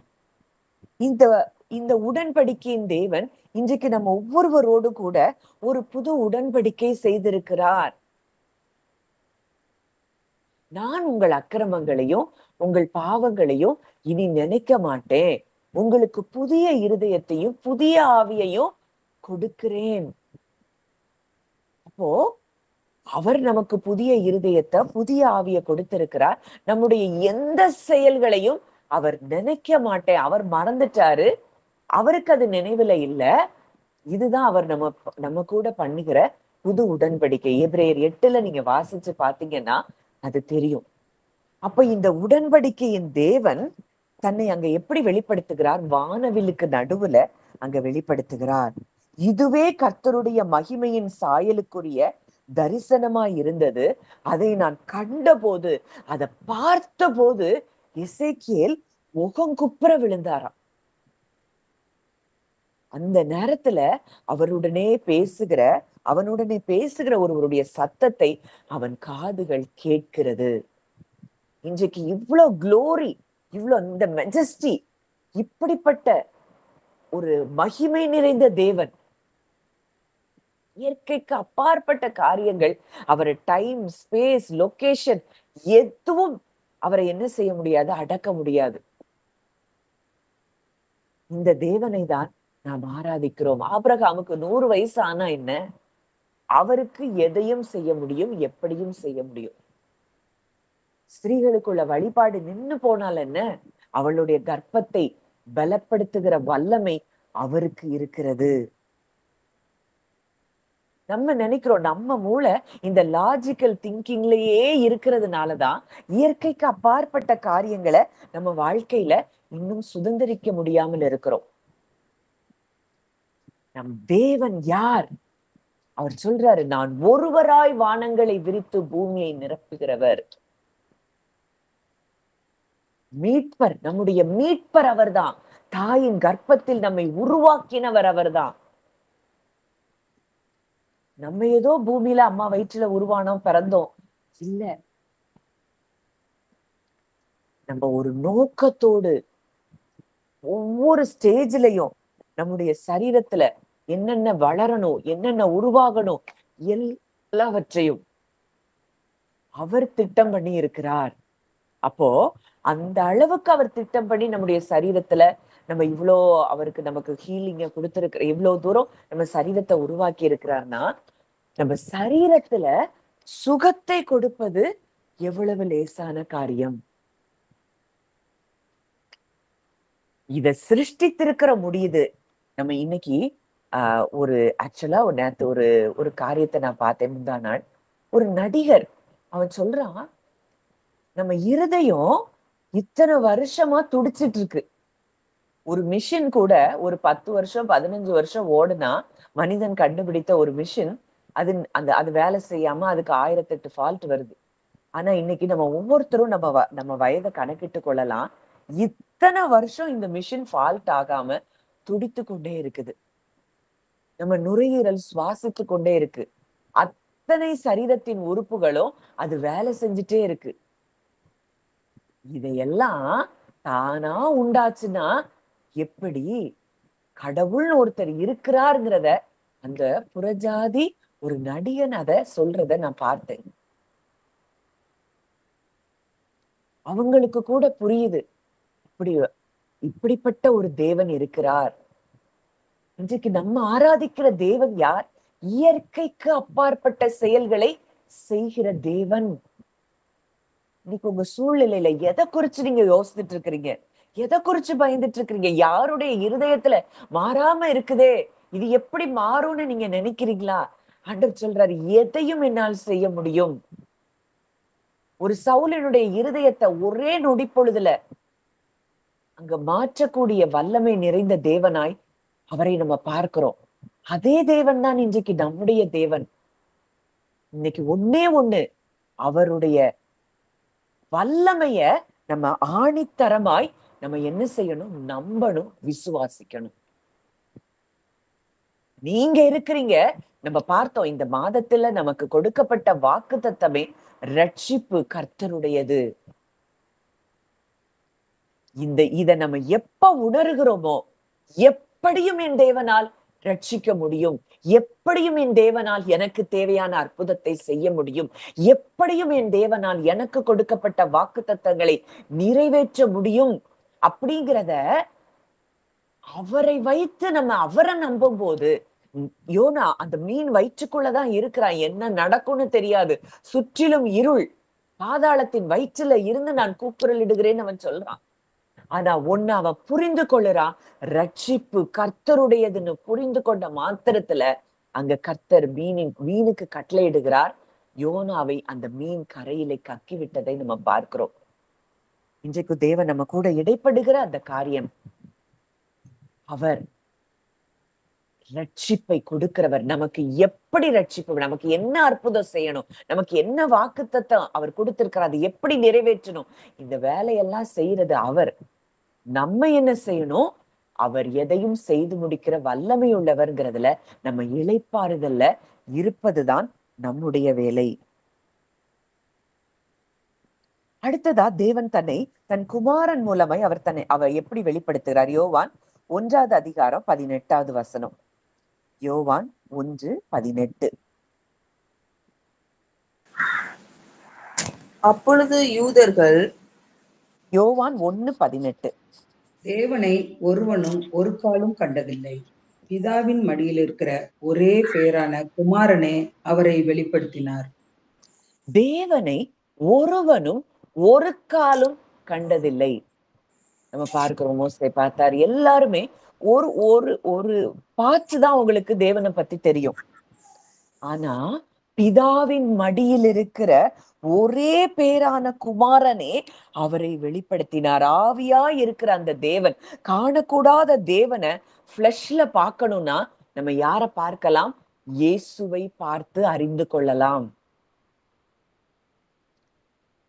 இந்த உடன்படிக்கையின் தேவன் இன்றைக்கு நம்ம ஒவ்வொருவரோடு கூட ஒரு புது உடன்படிக்கை செய்திருக்கிறார். நான் உங்கள் அக்கிரமங்களையும் உங்கள் பாவங்களையும் இனி நினைக்க மாட்டேன், உங்களுக்கு புதிய இருதயத்தையும் புதிய ஆவியையும் கொடுக்கிறேன். அப்போ அவர் நமக்கு புதிய இருதயத்தை புதிய ஆவியை கொடுத்திருக்கிறார். நம்முடைய எந்த செயல்களையும் அவர் நினைக்க மாட்டேன், அவர் மறந்துட்டாரு, அவருக்கு அது நினைவுல இல்ல. இதுதான் அவர் நம்ம கூட பண்ணுகிற புது உடன்படிக்கை. எபிரேயர் 8ல நீங்க வாசிச்சு பாத்தீங்கன்னா அது தெரியும். அப்ப இந்த உடன்படிக்கையின் தேவன் தன்னை அங்க எப்படி வெளிப்படுத்துகிறார்? வானவிலுக்கு நடுவுல அங்க வெளிப்படுத்துகிறார். இதுவே கர்த்தருடைய மகிமையின் சாயலுக்குரிய தரிசனமாய் இருந்தது. அதை நான் கண்டபோது, அதை பார்த்த போது எசேக்கியேல் முகங்குப்புற விழுந்தாராம். அந்த நேரத்துல அவனுடனே பேசுகிற ஒருவருடைய சத்தத்தை அவன் காதுகள் கேட்கிறது. இன்றைக்கு இவ்வளவு குளோரி, இவ்வளவு இந்த மெஜஸ்டி, இப்படிப்பட்ட ஒரு மகிமை நிறைந்த தேவன், இயற்கைக்கு அப்பாற்பட்ட காரியங்கள், அவரை டைம், ஸ்பேஸ், லொகேஷன் எதுவும் அவரை என்ன செய்ய முடியாது, அடக்க முடியாது. இந்த தேவனை தான் நாம் ஆராதிக்கிறோம். ஆபிரகாமுக்கு 100 வயசு ஆனா என்ன, அவருக்கு எதையும் செய்ய முடியும், எப்படியும் செய்ய முடியும். ஸ்திரீகளுக்குள்ள வழிபாடு நின்னு போனால் என்ன, அவளுடைய கர்ப்பத்தை பலப்படுத்துகிற வல்லமை அவருக்கு இருக்கிறது. நம்ம நினைக்கிறோம், நம்ம மூளை இந்த லாஜிக்கல் திங்கிங்லயே இருக்கிறதுனாலதான் இயற்கைக்கு அப்பாற்பட்ட காரியங்களை நம்ம வாழ்க்கையில இன்னும் சுதந்திரிக்க முடியாமல் இருக்கிறோம். நம் தேவன் யார்? அவர் சொல்றாரு, நான் ஒருவராய் வானங்களை விரித்து பூமியை நிரப்புகிறவர். மீட்பர், நம்முடைய மீட்பர் அவர்தான். தாயின் கர்ப்பத்தில் நம்மை உருவாக்கினவர் அவர்தான். நம்ம ஏதோ பூமியில அம்மா வயிற்றுல உருவானோம், பிறந்தோம். இல்ல, நம்ம ஒரு நோக்கத்தோடு ஒவ்வொரு ஸ்டேஜ்லயும் நம்முடைய சரீரத்துல என்னென்ன வளரணும், என்னென்ன உருவாகணும், எல்லாவற்றையும் அவர் திட்டம் பண்ணி இருக்கிறார். அப்போ அந்த அளவுக்கு அவர் திட்டம் பண்ணி நம்முடைய சரீரத்துல நம்ம இவ்வளோ அவருக்கு நமக்கு ஹீலிங்க கொடுத்திருக்கிற, இவ்வளவு தூரம் நம்ம சரீரத்தை உருவாக்கி இருக்கிறார்னா, நம்ம சரீரத்துல சுகத்தை கொடுப்பது எவ்வளவு லேசான காரியம். இத சிருஷ்டித்திருக்கிற முடியுது. நம்ம இன்னைக்கு ஒரு ஆக்சுவலா நேத்து ஒரு காரியத்தை நான் பார்த்தேன் முந்தா நாள். ஒரு நடிகர் அவன் சொல்றான், நம்ம இருதயம் இத்தனை வருஷமா துடிச்சிட்டு இருக்கு. ஒரு மிஷின் கூட ஒரு 10 வருஷம் 15 வருஷம் ஓடுனா மனிதன் கண்டுபிடித்த ஒரு மிஷின் அது வேலை செய்யாம அதுக்கு 1008 ஃபால்ட் வருது. ஆனா இன்னைக்கு நம்ம ஒவ்வொருத்தரும் நம்ம வயதை கணக்கிட்டு கொள்ளலாம். இத்தனை வருஷம் இந்த மிஷின் ஃபால்ட் ஆகாம துடித்து கொண்டே இருக்குது. நம்ம நுரையீரல் சுவாசித்து கொண்டே இருக்கு. அத்தனை சரீரத்தின் உறுப்புகளும் அது வேலை செஞ்சுட்டே இருக்கு. இதையெல்லாம் தானா உண்டாச்சுன்னா எப்படி? கடவுள்னு ஒருத்தர் இருக்கிறாருங்கிறத அந்த புறஜாதி ஒரு நடிகன் அத சொல்றத நான் பார்த்தேன். அவங்களுக்கு கூட புரியுது, இப்படிப்பட்ட ஒரு தேவன் இருக்கிறார். இன்றைக்கு நம்ம ஆராதிக்கிற தேவன் யார்? இயற்கைக்கு அப்பாற்பட்ட செயல்களை செய்கிற தேவன். இன்னைக்கு உங்க சூழ்நிலையில எதை குறிச்சு நீங்க யோசிச்சுட்டு இருக்கிறீங்க? எதை குறிச்சு பயந்துட்டு இருக்கிறீங்க? யாருடைய இருதயத்துல மாறாம இருக்குதே, இது எப்படி மாறும்னு நீங்க நினைக்கிறீங்களா? ஆண்டவர் சொல்றாரு, எதையும் என்னால் செய்ய முடியும். ஒரு சவுலினுடைய இருதயத்தை ஒரே நொடி பொழுதுல அங்க மாற்றக்கூடிய வல்லமை நிறைந்த தேவனாய் அவரை நம்ம பார்க்கிறோம். அதே தேவன் தான் இன்றைக்கு நம்முடைய தேவன். இன்னைக்கு ஒண்ணே ஒண்ணு, அவருடைய வல்லமைய நம்ம ஆணித்தரமாய் நம்ம என்ன செய்யணும்? நம்பணும், விசுவாசிக்கணும். நீங்க இருக்கிறீங்க. நம்ம பார்த்தோம் இந்த மாதத்துல நமக்கு கொடுக்கப்பட்ட வாக்குத்தத்தமே ரட்சிப்பு கர்த்தருடையது. இத நம்ம எப்ப உணர்கிறோமோ, எப்படியும் என் தேவனால் ரட்சிக்க முடியும், எப்படியும் என் தேவனால் எனக்கு தேவையான அற்புதத்தை செய்ய முடியும், எப்படியும் என் தேவனால் எனக்கு கொடுக்கப்பட்ட வாக்குத்தத்தங்களை நிறைவேற்ற முடியும் அப்படிங்கிறத அவரை வைத்து நம்ம அவரை நம்பும் போது, யோனா அந்த மீன் வயிற்றுக்குள்ளதான் இருக்கிறான், என்ன நடக்கும்னு தெரியாது, சுற்றிலும் இருள், பாதாளத்தின் வயிற்றுல இருந்து நான் கூக்குரல் இடுகிறேன்னு அவன் சொல்றான். ஆனா ஒண்ணு அவன் புரிந்து கொள்ளுறான், ரட்சிப்பு கர்த்தருடையதுன்னு புரிந்து கொண்ட மாத்திரத்துல அங்க கர்த்தர் மீனுக்கு கட்டளையிடுகிறார். யோனாவை அந்த மீன் கரையிலே கக்கி விட்டதை நம்ம பார்க்கிறோம். இன்றைக்கு தேவன் நம்ம கூட இடைப்படுகிற அந்த காரியம், அவர் ரட்சிப்பை கொடுக்கிறவர். நமக்கு எப்படி ரட்சிப்பு, நமக்கு என்ன அற்புதம் செய்யணும், நமக்கு என்ன வாக்குத்தத்தம் அவர் கொடுத்திருக்கிறார், அது எப்படி நிறைவேற்றணும், இந்த வேலையெல்லாம் செய்யறது அவர். நம்ம என்ன செய்யணும்? அவர் எதையும் செய்து முடிக்கிற வல்லமை உள்ளவர்ங்கிறதுல நம்ம இளைப்பாறுதல்ல இருப்பதுதான் நம்முடைய வேலை. அடுத்ததா தேவன் தன் குமாரன் மூலமாய் அவர் எப்படி வெளிப்படுத்துகிறார்? யோவான் 1வது அதிகாரம் 18வது வசனம். யோவான் 1:18. அப்பொழுது யூதர்கள், யோவான் 1:18. தேவனை ஒருவனும் ஒரு காலும் கண்டதில்லை, பிதாவின் மடியில் இருக்கிற ஒரே பேரான குமாரனே அவரை வெளிப்படுத்தினார். தேவனை ஒருவனும் ஒரு காலும் கண்டதில்லை. நம்ம பார்க்கிறோம், மோசே பார்த்தார். எல்லாருமே ஒரு ஒரு ஒரு பார்த்துதான் அவங்களுக்கு தேவனை பத்தி தெரியும். ஆனா பிதாவின் மடியில் இருக்கிற ஒரே பேரான குமாரனே அவரை வெளிப்படுத்தினார். ஆவியா இருக்கிற அந்த தேவன், காணக்கூடாத தேவனை ஃபிளஷ்ல பார்க்கணும்னா நம்ம யார பார்க்கலாம்? இயேசுவை பார்த்து அறிந்து கொள்ளலாம்.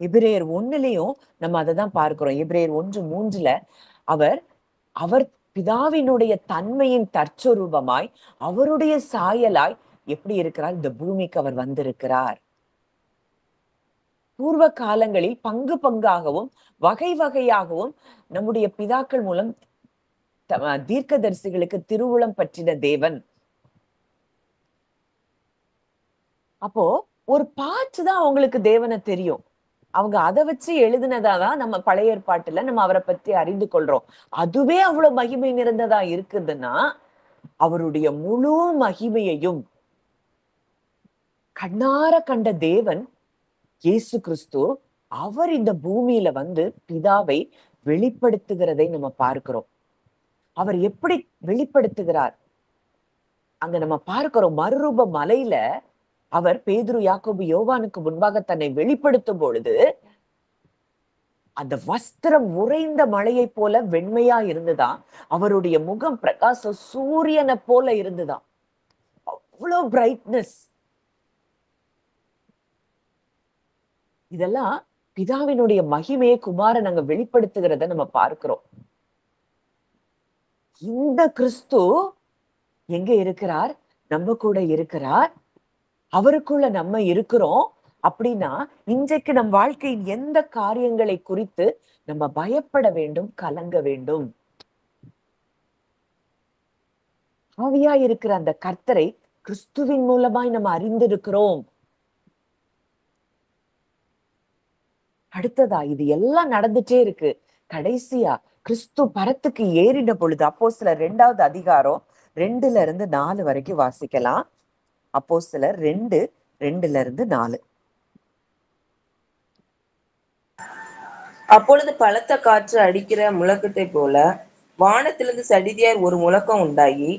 எபிரேயர் 1லயும் நம்ம அததான் பார்க்கிறோம். எபிரேயர் 1:3 அவர் பிதாவினுடைய தன்மையின் தற்சொரூபமாய் அவருடைய சாயலாய் எப்படி இருக்கிறார்? இந்த பூமிக்கு அவர் வந்திருக்கிறார். பூர்வ காலங்களில் பங்கு பங்காகவும் வகை வகையாகவும் நம்முடைய பிதாக்கள் மூலம் தீர்க்கதரிசிகளுக்கு திருவுளம் பற்றின தேவன். அப்போ ஒரு பார்ட்ஸ் தான் அவங்களுக்கு தேவனை தெரியும். அவங்க அதை வச்சு எழுதினதாதான் நம்ம பழைய ஏற்பாட்டுல நம்ம அவரை பத்தி அறிந்து கொள்றோம். அதுவே அவ்வளவு மகிமை நிறைந்ததா இருக்குதுன்னா அவருடைய முழு மகிமையையும் கண்ணார கண்ட தேவன் இயேசு கிறிஸ்து அவர் இந்த பூமியில வந்து பிதாவை வெளிப்படுத்துகிறதை நம்ம பார்க்கிறோம். அவர் எப்படி வெளிப்படுத்துகிறார் அங்க நம்ம பார்க்கிறோம். மறுரூப மலையில அவர் பேதுரு, யாக்கோபு, யோவானுக்கு முன்பாக தன்னை வெளிப்படுத்தும் பொழுது அந்த வஸ்திரம் உறைந்த மழையை போல வெண்மையா இருந்துதான். அவருடைய முகம் பிரகாச சூரியனை போல இருந்துதான். அவ்வளவு பிரைட்னஸ். இதெல்லாம் பிதாவினுடைய மகிமையை குமாரன் அங்க வெளிப்படுத்துகிறத நம்ம பார்க்கிறோம். இந்த கிறிஸ்து எங்க இருக்கிறார்? நம்ம கூட இருக்கிறார். அவருக்குள்ள நம்ம இருக்கிறோம். அப்படின்னா இன்றைக்கு நம் வாழ்க்கையின் எந்த காரியங்களை குறித்து நம்ம பயப்பட வேண்டும், கலங்க வேண்டும்? ஆவியா இருக்கிற அந்த கர்த்தரை கிறிஸ்துவின் மூலமாய் நம்ம அறிந்திருக்கிறோம். அடுத்ததா இது எல்லாம் நடந்துட்டே இருக்கு. கடைசியா கிறிஸ்து பரத்துக்கு ஏறின பொழுது அப்போஸ்தலர் 2வது அதிகாரம் 2-4 வரைக்கும் வாசிக்கலாம். அப்போஸ்தலர் 2:2-4. அப்பொழுது பலத்த காற்று அடிக்கிற முழக்கத்தை போல வானத்திலிருந்து சடிதியார் ஒரு முழக்கம் உண்டாகி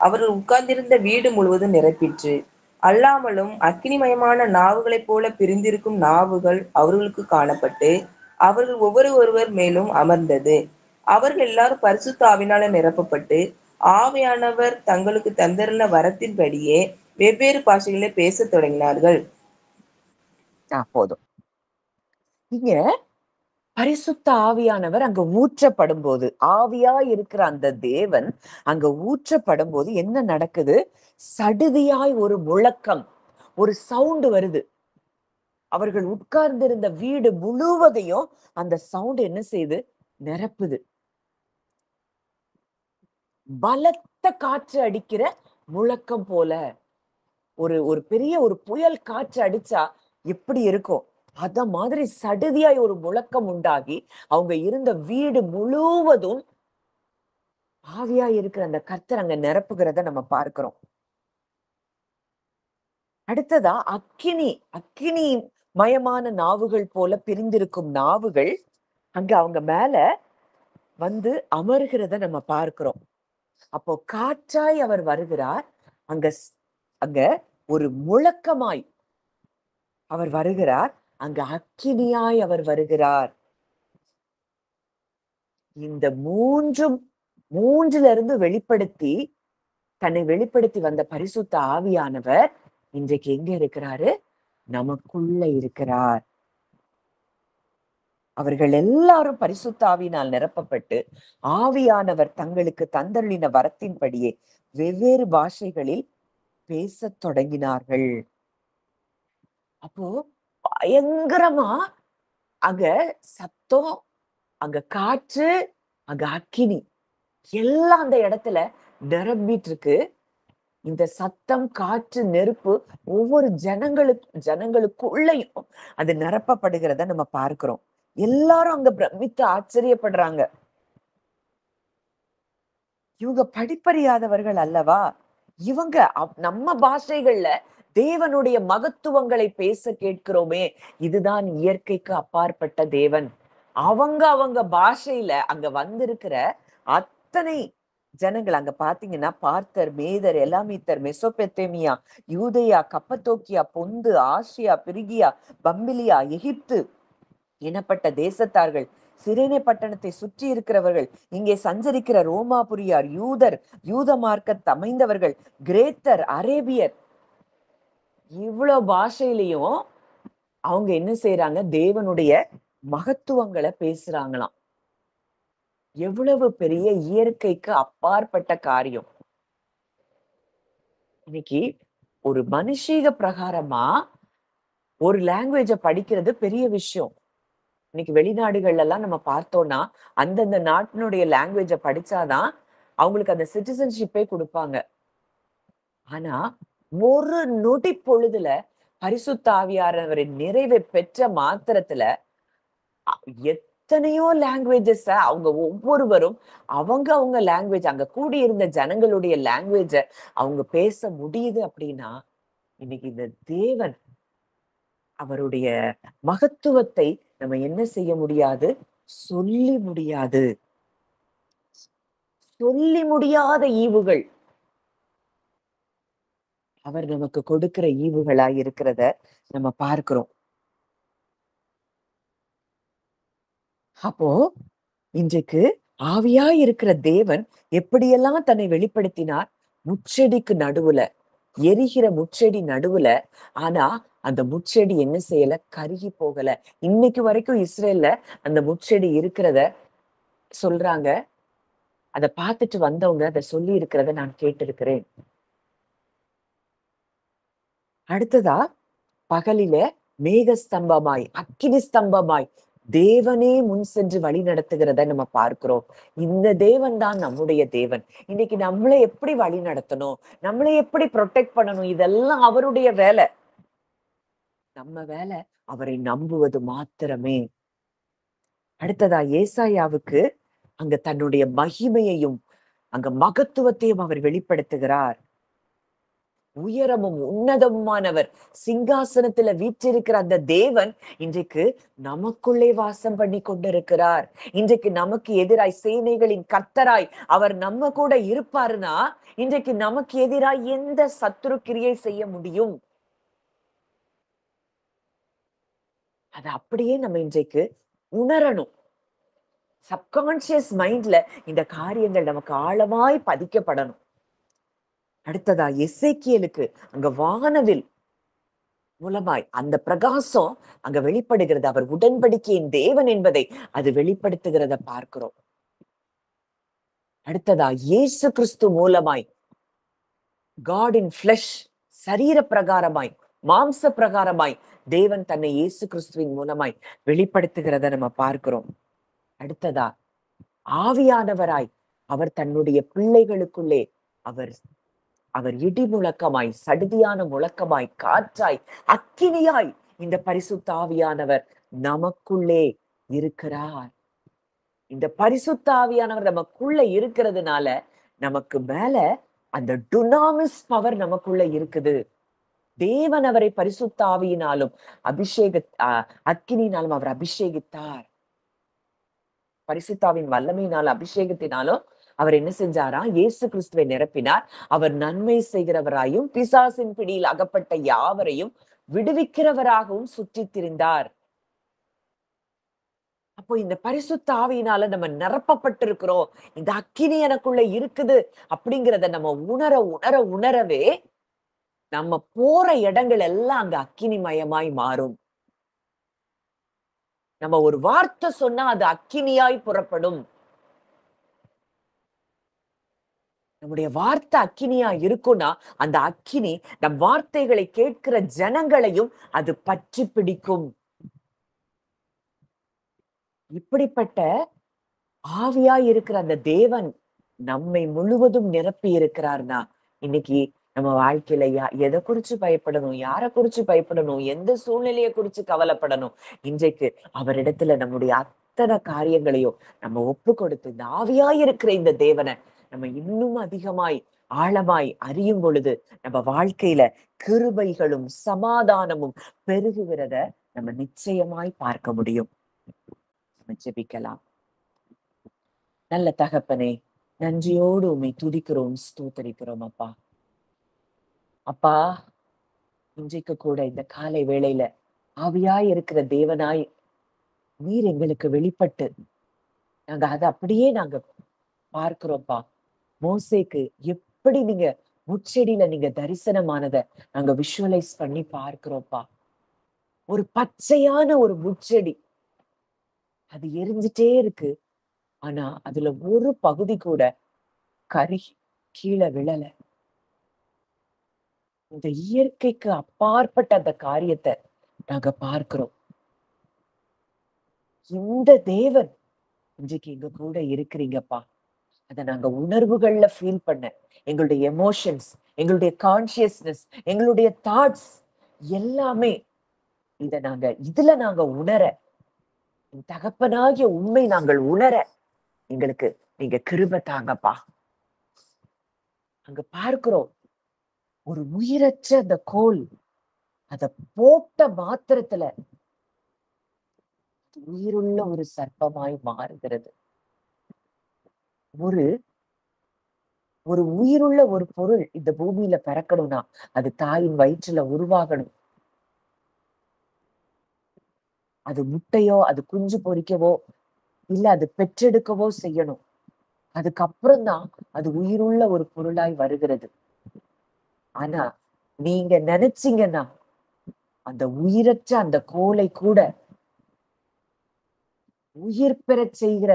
அவர்கள் உட்கார்ந்திருந்த வீடு முழுவதும் நிரப்பிற்று. அல்லாமலும் அக்கினிமயமான நாவுகளைப் போல பிரிந்திருக்கும் நாவுகள் அவர்களுக்கு காணப்பட்டு அவர்கள் ஒருவர் மேலும் அமர்ந்தது. அவர்கள் எல்லாரும் பரிசுத்த ஆவியினால நிரப்பப்பட்டு ஆவியானவர் தங்களுக்கு தந்திருந்த வரத்தின்படியே வெவ்வேறு பாஷைகளை பேசத் தொடங்கினார்கள். போதும். இங்க பரிசுத்த ஆவியானவர் அங்க ஊற்றப்படும் போது, ஆவியா இருக்கிற அந்த தேவன் அங்க ஊற்றப்படும் போது என்ன நடக்குது? சடுதியாய் ஒரு முழக்கம், ஒரு சவுண்ட் வருது. அவர்கள் உட்கார்ந்திருந்த வீடு முழுவதையும் அந்த சவுண்ட் என்ன செய்யுது? நிரப்புது. பலத்த காற்று அடிக்கிற முழக்கம் போல, ஒரு பெரிய ஒரு புயல் காற்று அடிச்சா எப்படி இருக்கும்? அத மாதிரி சடுதியாய் ஒரு முழக்கம் உண்டாகி அவங்க இருந்த வீடு முழுவதும் ஆவியா இருக்கிற அந்த கர்த்தர் அங்க நிரப்புகிறத நம்ம பார்க்கிறோம். அடுத்ததா அக்கினி மயமான நாவுகள் போல பிரிந்திருக்கும் நாவுகள் அங்க அவங்க மேல வந்து அமர்கிறத நம்ம பார்க்கிறோம். அப்போ காற்றாய் அவர் வருகிறார். அங்க ஒரு முழக்கமாய் அவர் வருகிறார். அங்க அக்கினியாய் அவர் வருகிறார். இந்த மூன்றுல இருந்து தன்னை வெளிப்படுத்தி வந்த பரிசுத்த ஆவியானவர் இன்றைக்கு எங்க இருக்கிறாரு? நமக்குள்ள இருக்கிறார். அவர்கள் எல்லாரும் பரிசுத்த ஆவியினால் நிரப்பப்பட்டு ஆவியானவர் தங்களுக்கு தந்தருளின வரத்தின்படியே வெவ்வேறு பாஷைகளில் பேசத் தொடங்கினார்கள். அப்போ பயங்கரமா அங்க சத்தம், அங்க காற்று, அங்க அக்கினி எல்லாம் அந்த இடத்துல நிரம்பிட்டு இருக்கு. இந்த சத்தம், காற்று, நெருப்பு ஒவ்வொரு ஜனங்களுக்குள்ளயும் அது நிரப்பப்படுகிறத நம்ம பார்க்கிறோம். எல்லாரும் அங்க பிரமித்து ஆச்சரியப்படுறாங்க. இவங்க படிப்பறியாதவர்கள் அல்லவா? இவங்க நம்ம பாஷைகள்ல தேவனுடைய மகத்துவங்களை பேச கேட்கிறோமே, இதுதான் இயற்கைக்கு அப்பாற்பட்ட தேவன். அவங்க பாஷையில அங்க வந்திருக்கிற அத்தனை ஜனங்கள் அங்க பாத்தீங்கன்னா பார்த்தர், மேதர், எலாமித்தர், மெசோபொத்தேமியா, யூதேயா, கப்பத்தோக்கியா, பொந்து, ஆசியா, பிரிகியா, பம்பிலியா, எகிப்து எனப்பட்ட தேசத்தார்கள், சிரேனே பட்டணத்தை சுற்றி இருக்கிறவர்கள், இங்கே சஞ்சரிக்கிற ரோமாபுரியார், யூத மார்க்கத்தை அமைந்தவர்கள், கிரேத்தர், அரேபியர், இவ்வளவு பாஷையிலையும் அவங்க என்ன செய்யறாங்க? தேவனுடைய மகத்துவங்களை பேசுறாங்களாம். எவ்வளவு பெரிய இயற்கைக்கு அப்பாற்பட்ட காரியம். இன்னைக்கு ஒரு மனுஷீக பிரகாரமா ஒரு லாங்குவேஜ படிக்கிறது பெரிய விஷயம். இன்னைக்கு வெளிநாடுகள்ல எல்லாம் நம்ம பார்த்தோம்னா அந்தந்த நாட்டினுடைய லாங்குவேஜ படிச்சாதான் அவங்களுக்கு அந்த சிட்டிசன்ஷிப்பே கொடுப்பாங்க. ஆனா ஒரு நொடி பொழுதுல பரிசுத்த ஆவியானவரின் நிறைவை பெற்ற மாத்திரத்துல எத்தனையோ லாங்குவேஜஸ் அவங்க ஒவ்வொருவரும் அவங்க லாங்குவேஜ், அங்க கூடியிருந்த ஜனங்களுடைய லாங்குவேஜ அவங்க பேச முடியுது அப்படின்னா, இன்னைக்கு இந்த தேவன் அவருடைய மகத்துவத்தை நம்ம என்ன செய்ய முடியாது? சொல்லி முடியாது. சொல்லி முடியாத ஈவுகள் அவர் நமக்கு கொடுக்கிற ஈவுகளா இருக்கிறத நம்ம பார்க்கிறோம். அப்போ இன்றைக்கு ஆவியா இருக்கிற தேவன் எப்படியெல்லாம் தன்னை வெளிப்படுத்தினார்? முச்செடிக்கு நடுவுல, எரிகிற முச்செடி நடுவுல. ஆனா அந்த முச்செடி என்ன செய்யல? கருகி போகல. இன்னைக்கு வரைக்கும் இஸ்ரேல்ல அந்த முச்செடி இருக்கிறத சொல்றாங்க. அத பார்த்துட்டு வந்தவங்க அத சொல்லி இருக்கிறத நான் கேட்டிருக்கிறேன். அடுத்ததா பகலில மேக ஸ்தம்பமாய், அக்கினி ஸ்தம்பமாய் தேவனே முன் சென்று வழி நடத்துகிறத நம்ம பார்க்கிறோம். இந்த தேவன் தான் நம்முடைய தேவன். இன்னைக்கு நம்மளை எப்படி வழி நடத்தணும், நம்மளை எப்படி ப்ரொடெக்ட் பண்ணணும், இதெல்லாம் அவருடைய வேலை. நம்ம வேலை அவரை நம்புவது மாத்திரமே. அடுத்ததா ஏசாயாவுக்கு அங்க தன்னுடைய மகிமையையும் அங்க மகத்துவத்தையும் அவர் வெளிப்படுத்துகிறார். உயரமும் உன்னதமுமானவர் சிங்காசனத்துல வீற்றிருக்கிற அந்த தேவன் இன்றைக்கு நமக்குள்ளே வாசம் பண்ணி கொண்டிருக்கிறார். இன்றைக்கு நமக்கு எதிராய் சேனைகளின் கர்த்தராய் அவர் நம்ம கூட இருப்பாருன்னா, இன்றைக்கு நமக்கு எதிராய் எந்த சத்துரு கிரியை செய்ய முடியும்? அது அப்படியே நம்ம இன்றைக்கு உணரணும். சப்கான்சியஸ் மைண்ட்ல இந்த காரியங்கள் நமக்கு ஆழமாய் பதிக்கப்படணும். அடுத்ததா எசேக்கியேலுக்கு அங்க வானவில் மூலமாய் அந்த பிரகாசம் அங்க வெளிப்படுகிறது. அவர் உடன்படிக்கையின் தேவன் என்பதை அது வெளிப்படுத்துகிறத பார்க்கிறோம். அடுத்ததா இயேசு கிறிஸ்து மூலமாய் God in flesh, சரீர பிரகாரமாய், மாம்ச பிரகாரமாய் தேவன் தன்னை இயேசு கிறிஸ்துவின் மூலமாய் வெளிப்படுத்துகிறத நம்ம பார்க்கிறோம். அடுத்ததா ஆவியானவராய் அவர் தன்னுடைய பிள்ளைகளுக்குள்ளே அவர் அவர் இடி முழக்கமாய், சடுதியான முழக்கமாய், காற்றாய், அக்கினியாய் இந்த பரிசுத்த ஆவியானவர் நமக்குள்ளே இருக்கிறார். இந்த பரிசுத்த ஆவியானவர் நமக்குள்ள இருக்கிறதுனால நமக்கு மேல அந்த டுனாமிஸ் பவர் நமக்குள்ள இருக்குது. தேவன் அவரை பரிசுத்த ஆவியினாலும் அக்கினியினாலும் அவர் அபிஷேகித்தார். பரிசுத்தாவின் வல்லமையினாலும் அபிஷேகத்தினாலும் அவர் என்ன செஞ்சாரா? இயேசு கிறிஸ்துவை நிரப்பினார். அவர் நன்மை செய்கிறவராயும் பிசாசின் பிடியில் அகப்பட்ட யாவரையும் விடுவிக்கிறவராகவும் சுற்றி திரிந்தார். அப்போ இந்த பரிசுத்த ஆவியினால நம்ம நிரப்பப்பட்டிருக்கிறோம், இந்த அக்கினி எனக்குள்ள இருக்குது அப்படிங்கிறத நம்ம உணரவே நம்ம போற இடங்கள் எல்லாம் அங்க அக்கினிமயமாய் மாறும். நம்ம ஒரு வார்த்தை சொன்னா அது அக்கினியாய் புறப்படும். நம்முடைய வார்த்தை அக்கினியா இருக்கும்னா அந்த அக்கினி நம் வார்த்தைகளை கேட்கிற ஜனங்களையும் அது பற்றி பிடிக்கும். இப்படிப்பட்ட ஆவியாய் இருக்கிற அந்த தேவன் நம்மை முழுவதும் நிரப்பி இருக்கிறார்னா, இன்னைக்கு நம்ம வாழ்க்கையில எதை குறிச்சு பயப்படணும், யாரை குறிச்சு பயப்படணும், எந்த சூழ்நிலையை குறிச்சு கவலைப்படணும்? இன்றைக்கு அவரிடத்துல நம்முடைய அத்தனை காரியங்களையும் நம்ம ஒப்பு கொடுத்து இந்த ஆவியாய் இருக்கிற இந்த தேவனை நம்ம இன்னும் அதிகமாய் ஆழமாய் அறியும் பொழுது நம்ம வாழ்க்கையில கிருபைகளும் சமாதானமும் பெருகுகிறத நம்ம நிச்சயமாய் பார்க்க முடியும். நம்ம ஜெபிக்கலாம். நல்ல தகப்பனே, நன்றியோடு உம்மை துதிக்கிறோம், ஸ்தோத்தரிக்கிறோம் அப்பா. அப்பா, இன்றைக்கு கூட இந்த காலை வேளையில ஆவியாய் இருக்கிற தேவனாய் நீர் எங்களுக்கு வெளிப்பட்டு நாங்க அதை அப்படியே நாங்க பார்க்கிறோம்ப்பா. மோசேக்கு எப்படி நீங்க முச்செடியில நீங்க தரிசனமானத நாங்க விஷுவலைஸ் பண்ணி பார்க்கிறோம்ப்பா. ஒரு பச்சையான ஒரு முச்செடி, அது எரிஞ்சிட்டே இருக்கு. ஆனா அதுல ஒரு பகுதி கூட கருகி கீழே விழல. இந்த இயற்கைக்கு அப்பாற்பட்ட அந்த காரியத்தை நாங்க பார்க்கிறோம். இந்த தேவன் இன்றைக்கு எங்க கூட இருக்கிறீங்கப்பா. அதை நாங்க உணர்வுகள்ல ஃபீல் பண்ண, எங்களுடைய எமோஷன்ஸ், எங்களுடைய கான்சியஸ்னஸ், எங்களுடைய தாட்ஸ் எல்லாமே இதுல நாங்க உணர, தகப்பனாகிய உண்மை நாங்கள் உணர எங்களுக்கு நீங்க கிருபை தாங்கப்பா. அங்க பார்க்கிறோம், ஒரு உயிரற்ற அந்த கோல் அத போட்ட மாத்திரத்துல உயிருள்ள ஒரு சர்ப்பமாய் மாறுகிறது. ஒரு ஒரு உயிருள்ள ஒரு பொருள் இந்த பூமியில பிறக்கணும்னா அது தாயின் வயிற்றுல உருவாகணும். அது முட்டையோ, அது குஞ்சு பொரிக்கவோ, இல்ல அது பெற்றெடுக்கவோ செய்யணும். அதுக்கப்புறம் தான் அது உயிருள்ள ஒரு பொருளாய் வருகிறது. ஆனா நீங்க நினைச்சீங்கன்னா அந்த உயிரற்ற அந்த கோலை கூட உயிர் பெறச் செய்கிற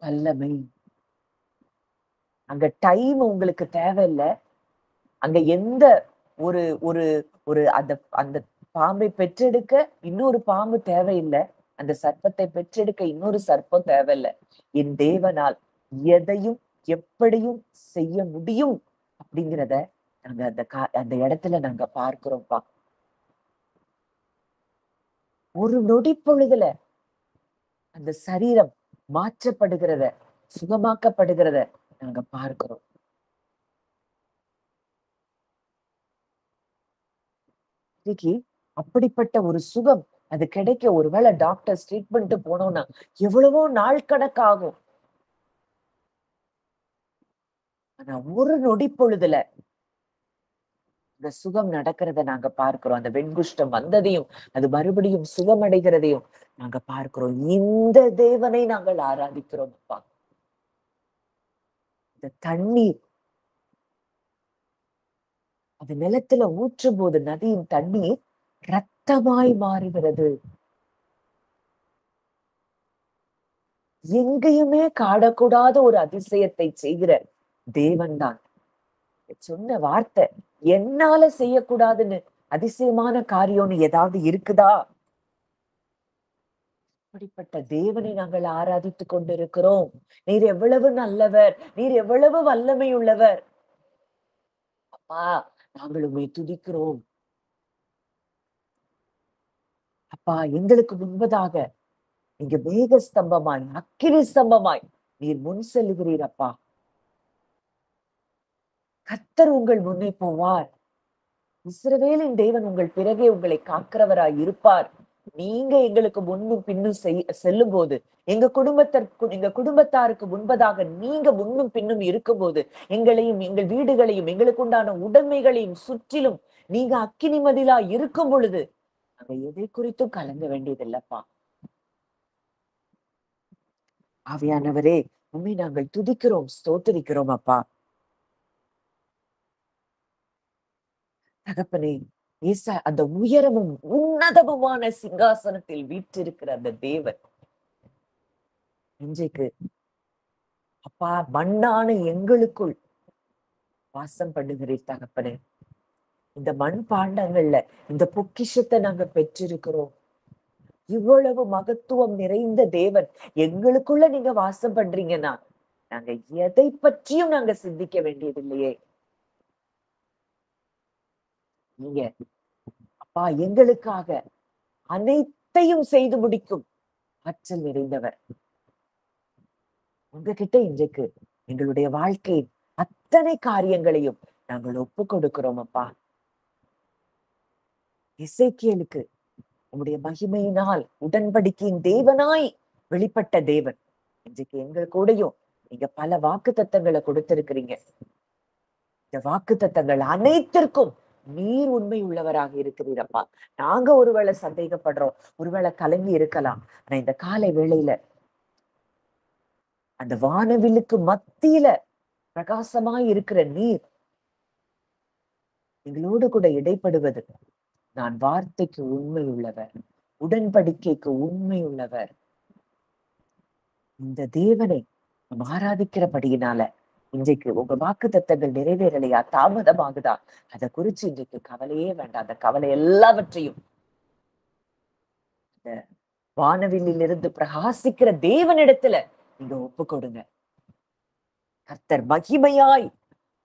வல்லமை. அங்க டைம் உங்களுக்கு தேவையில்லை. அங்க எந்த ஒரு ஒரு ஒரு அந்த அந்த பாம்பை பெற்றெடுக்க இன்னொரு பாம்பு தேவையில்லை. அந்த சர்ப்பத்தை பெற்றெடுக்க இன்னொரு சர்ப்பம் தேவையில்லை. என் தேவனால் எதையும் எப்படியும் செய்ய முடியும் அப்படிங்கிறத நாங்க அந்த இடத்துல நாங்க பார்க்கிறோம்ப்பா. ஒரு நொடி பொழுதுல அந்த சரீரம் மாற்றப்படுகிறத, சுகமாக்கப்படுகிறத நாங்க பார்க்கிறோம். இன்னைக்கு அப்படிப்பட்ட ஒரு சுகம் அது கிடைக்க ஒருவேளை டாக்டர் ட்ரீட்மெண்ட் போனோம்னா எவ்வளவோ நாள் கணக்காகும். ஆனா ஒரு நொடி பொழுதுல இந்த சுகம் நடக்கிறத நாங்க பார்க்கிறோம். அந்த வெண்குஷ்டம் வந்ததையும் அது மறுபடியும் சுகம் அடைகிறதையும் நாங்க பார்க்கிறோம். இந்த தேவனை நாங்கள் ஆராதிக்கிறோம் அப்பா. இந்த தண்ணீர் அது நிலத்துல ஊற்றும் போது நதியின் தண்ணீர் ரத்தமாய் மாறுகிறது. எங்கேயுமே காணக்கூடாத ஒரு அதிசயத்தை செய்கிற தேவன் தான். சொன்ன வார்த்தை, என்னால செய்யக்கூடாதுன்னு அதிசயமான காரியம்னு ஏதாவது இருக்குதா? அப்படிப்பட்ட தேவனை நாங்கள் ஆராதித்துக் கொண்டிருக்கிறோம். நீர் எவ்வளவு நல்லவர், நீர் எவ்வளவு வல்லமை உள்ளவர் அப்பா. நாங்கள் உம்மை துதிக்கிறோம் அப்பா. எங்களுக்கு முன்பதாக நீங்க மேக ஸ்தம்பமாய், அக்கினி ஸ்தம்பமாய் நீர் முன் செல்லுகிறீர் அப்பா. கர்த்தர் உங்கள் முன்னே போவார். இஸ்ரவேலின் தேவன் உங்கள் பிறகே உங்களை காக்கிறவராய் இருப்பார். நீங்க எங்களுக்கு முன்னும் பின்னும் செல்லும் போது, எங்க குடும்பத்தாருக்கு முன்பதாக நீங்க முன்னும் பின்னும் இருக்கும்போது, எங்களையும் எங்கள் வீடுகளையும் எங்களுக்கு உண்டான உடைமைகளையும் சுற்றிலும் நீங்க அக்கினி மதிலா இருக்கும் பொழுது நாங்க எதை குறித்தும் கலங்க வேண்டியதில்லப்பா. ஆவியானவரே, உண்மை நாங்கள் துதிக்கிறோம், ஸ்தோத்திரிக்கிறோம் அப்பா. தகப்பனே, அந்த உயரமும் உன்னதமுமான சிங்காசனத்தில் வீற்றிருக்கிற அந்த தேவன் இன்றைக்கு அப்பா மண்ணான எங்களுக்குள் வாசம் பண்ணுகிறீர் தகப்பனே. இந்த மண் பாண்டங்கள்ல இந்த பொக்கிஷத்தை நாங்க பெற்றிருக்கிறோம். இவ்வளவு மகத்துவம் நிறைந்த தேவன் எங்களுக்குள்ள நீங்க வாசம் பண்றீங்கன்னா நாங்க எதை பற்றியும் நாங்க சிந்திக்க வேண்டியதில்லையே. நீங்க அப்பா எங்களுக்காக அனைத்தையும் செய்து முடிக்கும் ஆற்றல் நிறைந்தவர். உங்ககிட்ட இன்றைக்கு எங்களுடைய வாழ்க்கையின் அத்தனை காரியங்களையும் நாங்கள் ஒப்பு கொடுக்கிறோம் அப்பா. எசேக்கியேலுக்கு உங்களுடைய மகிமையினால் உடன்படிக்கையின் தேவனாய் வெளிப்பட்ட தேவன் இன்றைக்கு எங்கள் கூடயும் நீங்க பல வாக்குத்தத்தங்களை கொடுத்திருக்கிறீங்க. இந்த வாக்குத்தத்தங்கள் அனைத்திற்கும் நீர் உண்மை உள்ளவராக இருக்கிறீரப்பா. நாங்க ஒருவேளை சந்தேகப்படுறோம், ஒருவேளை கலங்கி இருக்கலாம். ஆனா இந்த காலை வேளையில அந்த வானவில்லுக்கு மத்தியில பிரகாசமாய் இருக்கிற நீர் எங்களோடு கூட இடைப்படுவது, நான் வார்த்தைக்கு உண்மை உள்ளவர், உடன்படிக்கைக்கு உண்மை உள்ளவர். இந்த தேவனை நாம் ஆராதிக்கிறபடியினால இன்றைக்கு உங்க வாக்கு தத்தங்கள் நிறைவேறலையா, தாமதமாகுதா, அதை குறிச்சு இன்றைக்கு கவலையே வேண்டாம். அந்த கவலை எல்லாவற்றையும் இந்த வானவில்லில் இருந்து பிரகாசிக்கிற தேவனிடத்துல நீங்க ஒப்பு கொடுங்க. கர்த்தர் மகிமையாய்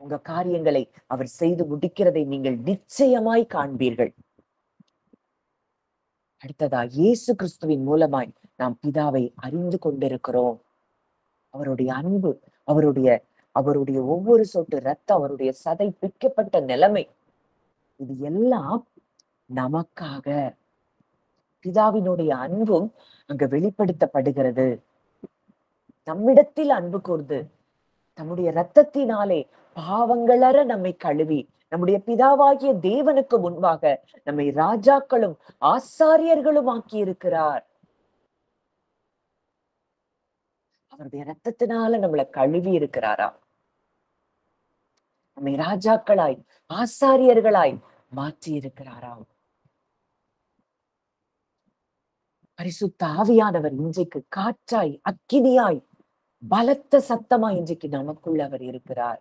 உங்க காரியங்களை அவர் செய்து முடிக்கிறதை நீங்கள் நிச்சயமாய் காண்பீர்கள். அடுத்ததா, இயேசு கிறிஸ்துவின் மூலமாய் நாம் பிதாவை அறிந்து கொண்டிருக்கிறோம். அவருடைய அன்பு, அவருடைய ஒவ்வொரு சொட்டு ரத்தம், அவருடைய சதை பிக்கப்பட்ட நிலைமை, இது எல்லாம் நமக்காக. பிதாவினுடைய அன்பும் அங்க வெளிப்படுத்தப்படுகிறது. நம்மிடத்தில் அன்பு கூர்ந்து தம்முடைய இரத்தத்தினாலே பாவங்களற நம்மை கழுவி நம்முடைய பிதாவாகிய தேவனுக்கு முன்பாக நம்மை ராஜாக்களும் ஆசாரியர்களும் ஆக்கி இருக்கிறார். அவருடைய இரத்தத்தினால நம்மளை கழுவி இருக்கிறாரா, நம்மை ராஜாக்களாய் ஆசாரியர்களாய் மாற்றி இருக்கிறாரா. பரிசுத்த ஆவியானவர் இன்றைக்கு காற்றாய் அக்கினியாய் பலத்த சத்தமா இன்றைக்கு நமக்குள்ள அவர் இருக்கிறார்.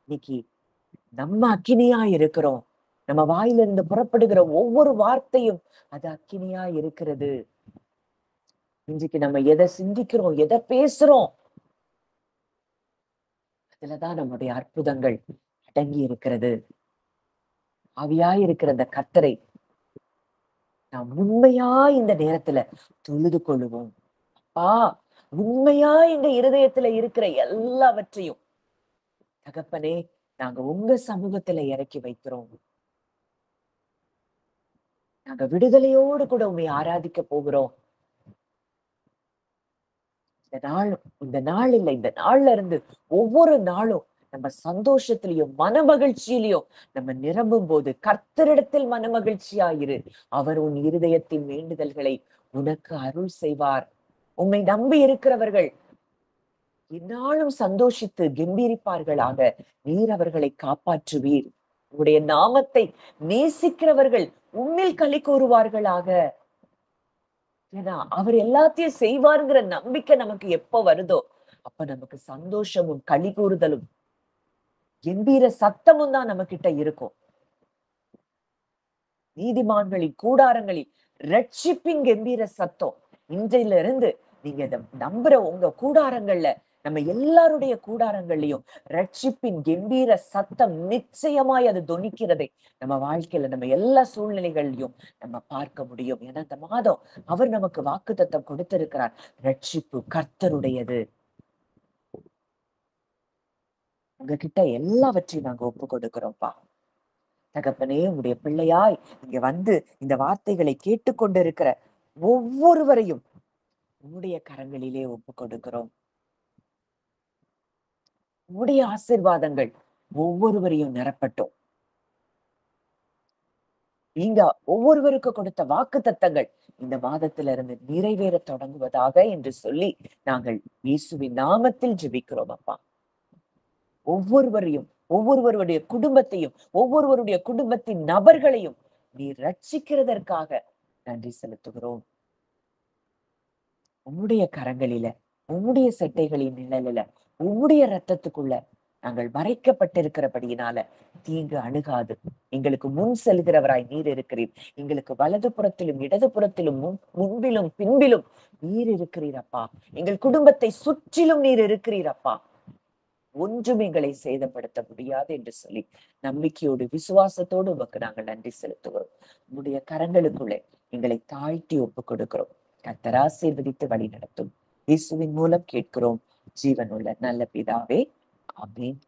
இன்னைக்கு நம்ம அக்கினியாய் இருக்கிறோம். நம்ம வாயிலிருந்து புறப்படுகிற ஒவ்வொரு வார்த்தையும் அது அக்கினியாய் இருக்கிறது. இன்றைக்கு நம்ம எதை சிந்திக்கிறோம், எதை பேசுறோம், அதுலதான் நம்முடைய அற்புதங்கள் அடங்கி இருக்கிறது. ஆவியாய் இருக்கிற அந்த கர்த்தரை நாம் உண்மையா இந்த நேரத்துல தொழுது கொள்ளுவோம். அப்பா, உண்மையா எங்க இருதயத்துல இருக்கிற எல்லாவற்றையும் தகப்பனே நாங்க உங்க சமூகத்துல இறக்கி வைக்கிறோம். நாங்க விடுதலையோடு கூட உண்மை ஆராதிக்க போகிறோம். இந்த நாள் இல்ல, இந்த நாள்ல இருந்து ஒவ்வொரு நாளும் நம்ம சந்தோஷத்திலையும் மன மகிழ்ச்சியிலையும் நம்ம நிரம்பும் போது கர்த்தரிடத்தில் மன மகிழ்ச்சியாயிரு. அவர் உன் இருதயத்தின் வேண்டுதல்களை உனக்கு அருள் செய்வார். உம்மை நம்பி இருக்கிறவர்கள் என்னாலும் சந்தோஷித்து கம்பீரிப்பார்களாக. நீர் அவர்களை காப்பாற்றுவீர். உங்களுடைய நாமத்தை நேசிக்கிறவர்கள் உம்மில் களி கூறுவார்களாக. ஏன்னா அவர் எல்லாத்தையும் செய்வாருங்கிற நம்பிக்கை நமக்கு எப்ப வருதோ அப்ப நமக்கு சந்தோஷமும் களி கூறுதலும் கம்பீர சத்தமும் தான் நம்ம கிட்ட இருக்கும். நீதிமான்களின் கூடாரங்களில் ரட்சிப்பின் கம்பீர சத்தம். இன்றையில இருந்து நீங்க இதை நம்புற உங்க கூடாரங்கள்ல, நம்ம எல்லாருடைய கூடாரங்கள்லயும் ரட்சிப்பின் கம்பீர சத்தம் நிச்சயமாய் அது தொனிக்கிறதை நம்ம வாழ்க்கையில நம்ம எல்லா சூழ்நிலைகள்லயும் நம்ம பார்க்க முடியும். ஏன்னா இந்த மாதம் அவர் நமக்கு வாக்குத்தத்தம் கொடுத்திருக்கிறார். ரட்சிப்பு கர்த்தருடையது. உங்ககிட்ட எல்லாவற்றையும் நாங்க ஒப்பு கொடுக்கிறோம்ப்பா. தகப்பனே, உங்களுடைய பிள்ளையாய் இங்க வந்து இந்த வார்த்தைகளை கேட்டுக்கொண்டிருக்கிற ஒவ்வொருவரையும் உன்னுடைய கரங்களிலே ஒப்பு கொடுக்கிறோம். உன்னுடைய ஆசீர்வாதங்கள் ஒவ்வொருவரையும் நிரப்பட்டும். நீங்க ஒவ்வொருவருக்கு கொடுத்த வாக்கு தத்தங்கள் இந்த மாதத்துல இருந்து நிறைவேற தொடங்குவதாக என்று சொல்லி நாங்கள் இயேசுவின் நாமத்தில் ஜெபிக்கிறோம் அப்பா. ஒவ்வொருவருடைய குடும்பத்தையும் ஒவ்வொருவருடைய குடும்பத்தின் நபர்களையும் நீ ரட்சிக்கிறதற்காக நன்றி செலுத்துகிறோம். உம்முடைய கரங்களில, உம்முடைய செட்டைகளின் நிழலில, உம்முடைய ரத்தத்துக்குள்ள நாங்கள் மறைக்கப்பட்டிருக்கிறபடியினால தீங்கு அணுகாது. எங்களுக்கு முன் செல்கிறவராய் நீர் இருக்கிறீர். எங்களுக்கு வலது புறத்திலும் இடது புறத்திலும் முன்பிலும் பின்பிலும் நீர் இருக்கிறீரப்பா. எங்கள் குடும்பத்தை சுற்றிலும் நீர் இருக்கிறீரப்பா. ஒன்றும் எங்களை சேதப்படுத்த முடியாது என்று சொல்லி நம்பிக்கையோடு விசுவாசத்தோடு உமக்கு நாங்கள் நன்றி செலுத்துகிறோம். உம்முடைய கரங்களுக்குள்ளே எங்களை தாழ்த்தி ஒப்பு கொடுக்கிறோம். கர்த்தர் ஆசீர்வதித்து வழி நடத்தும். இயேசுவின் மூலம் கேட்கிறோம் ஜீவனுள்ள நல்ல பிதாவே, ஆமென்.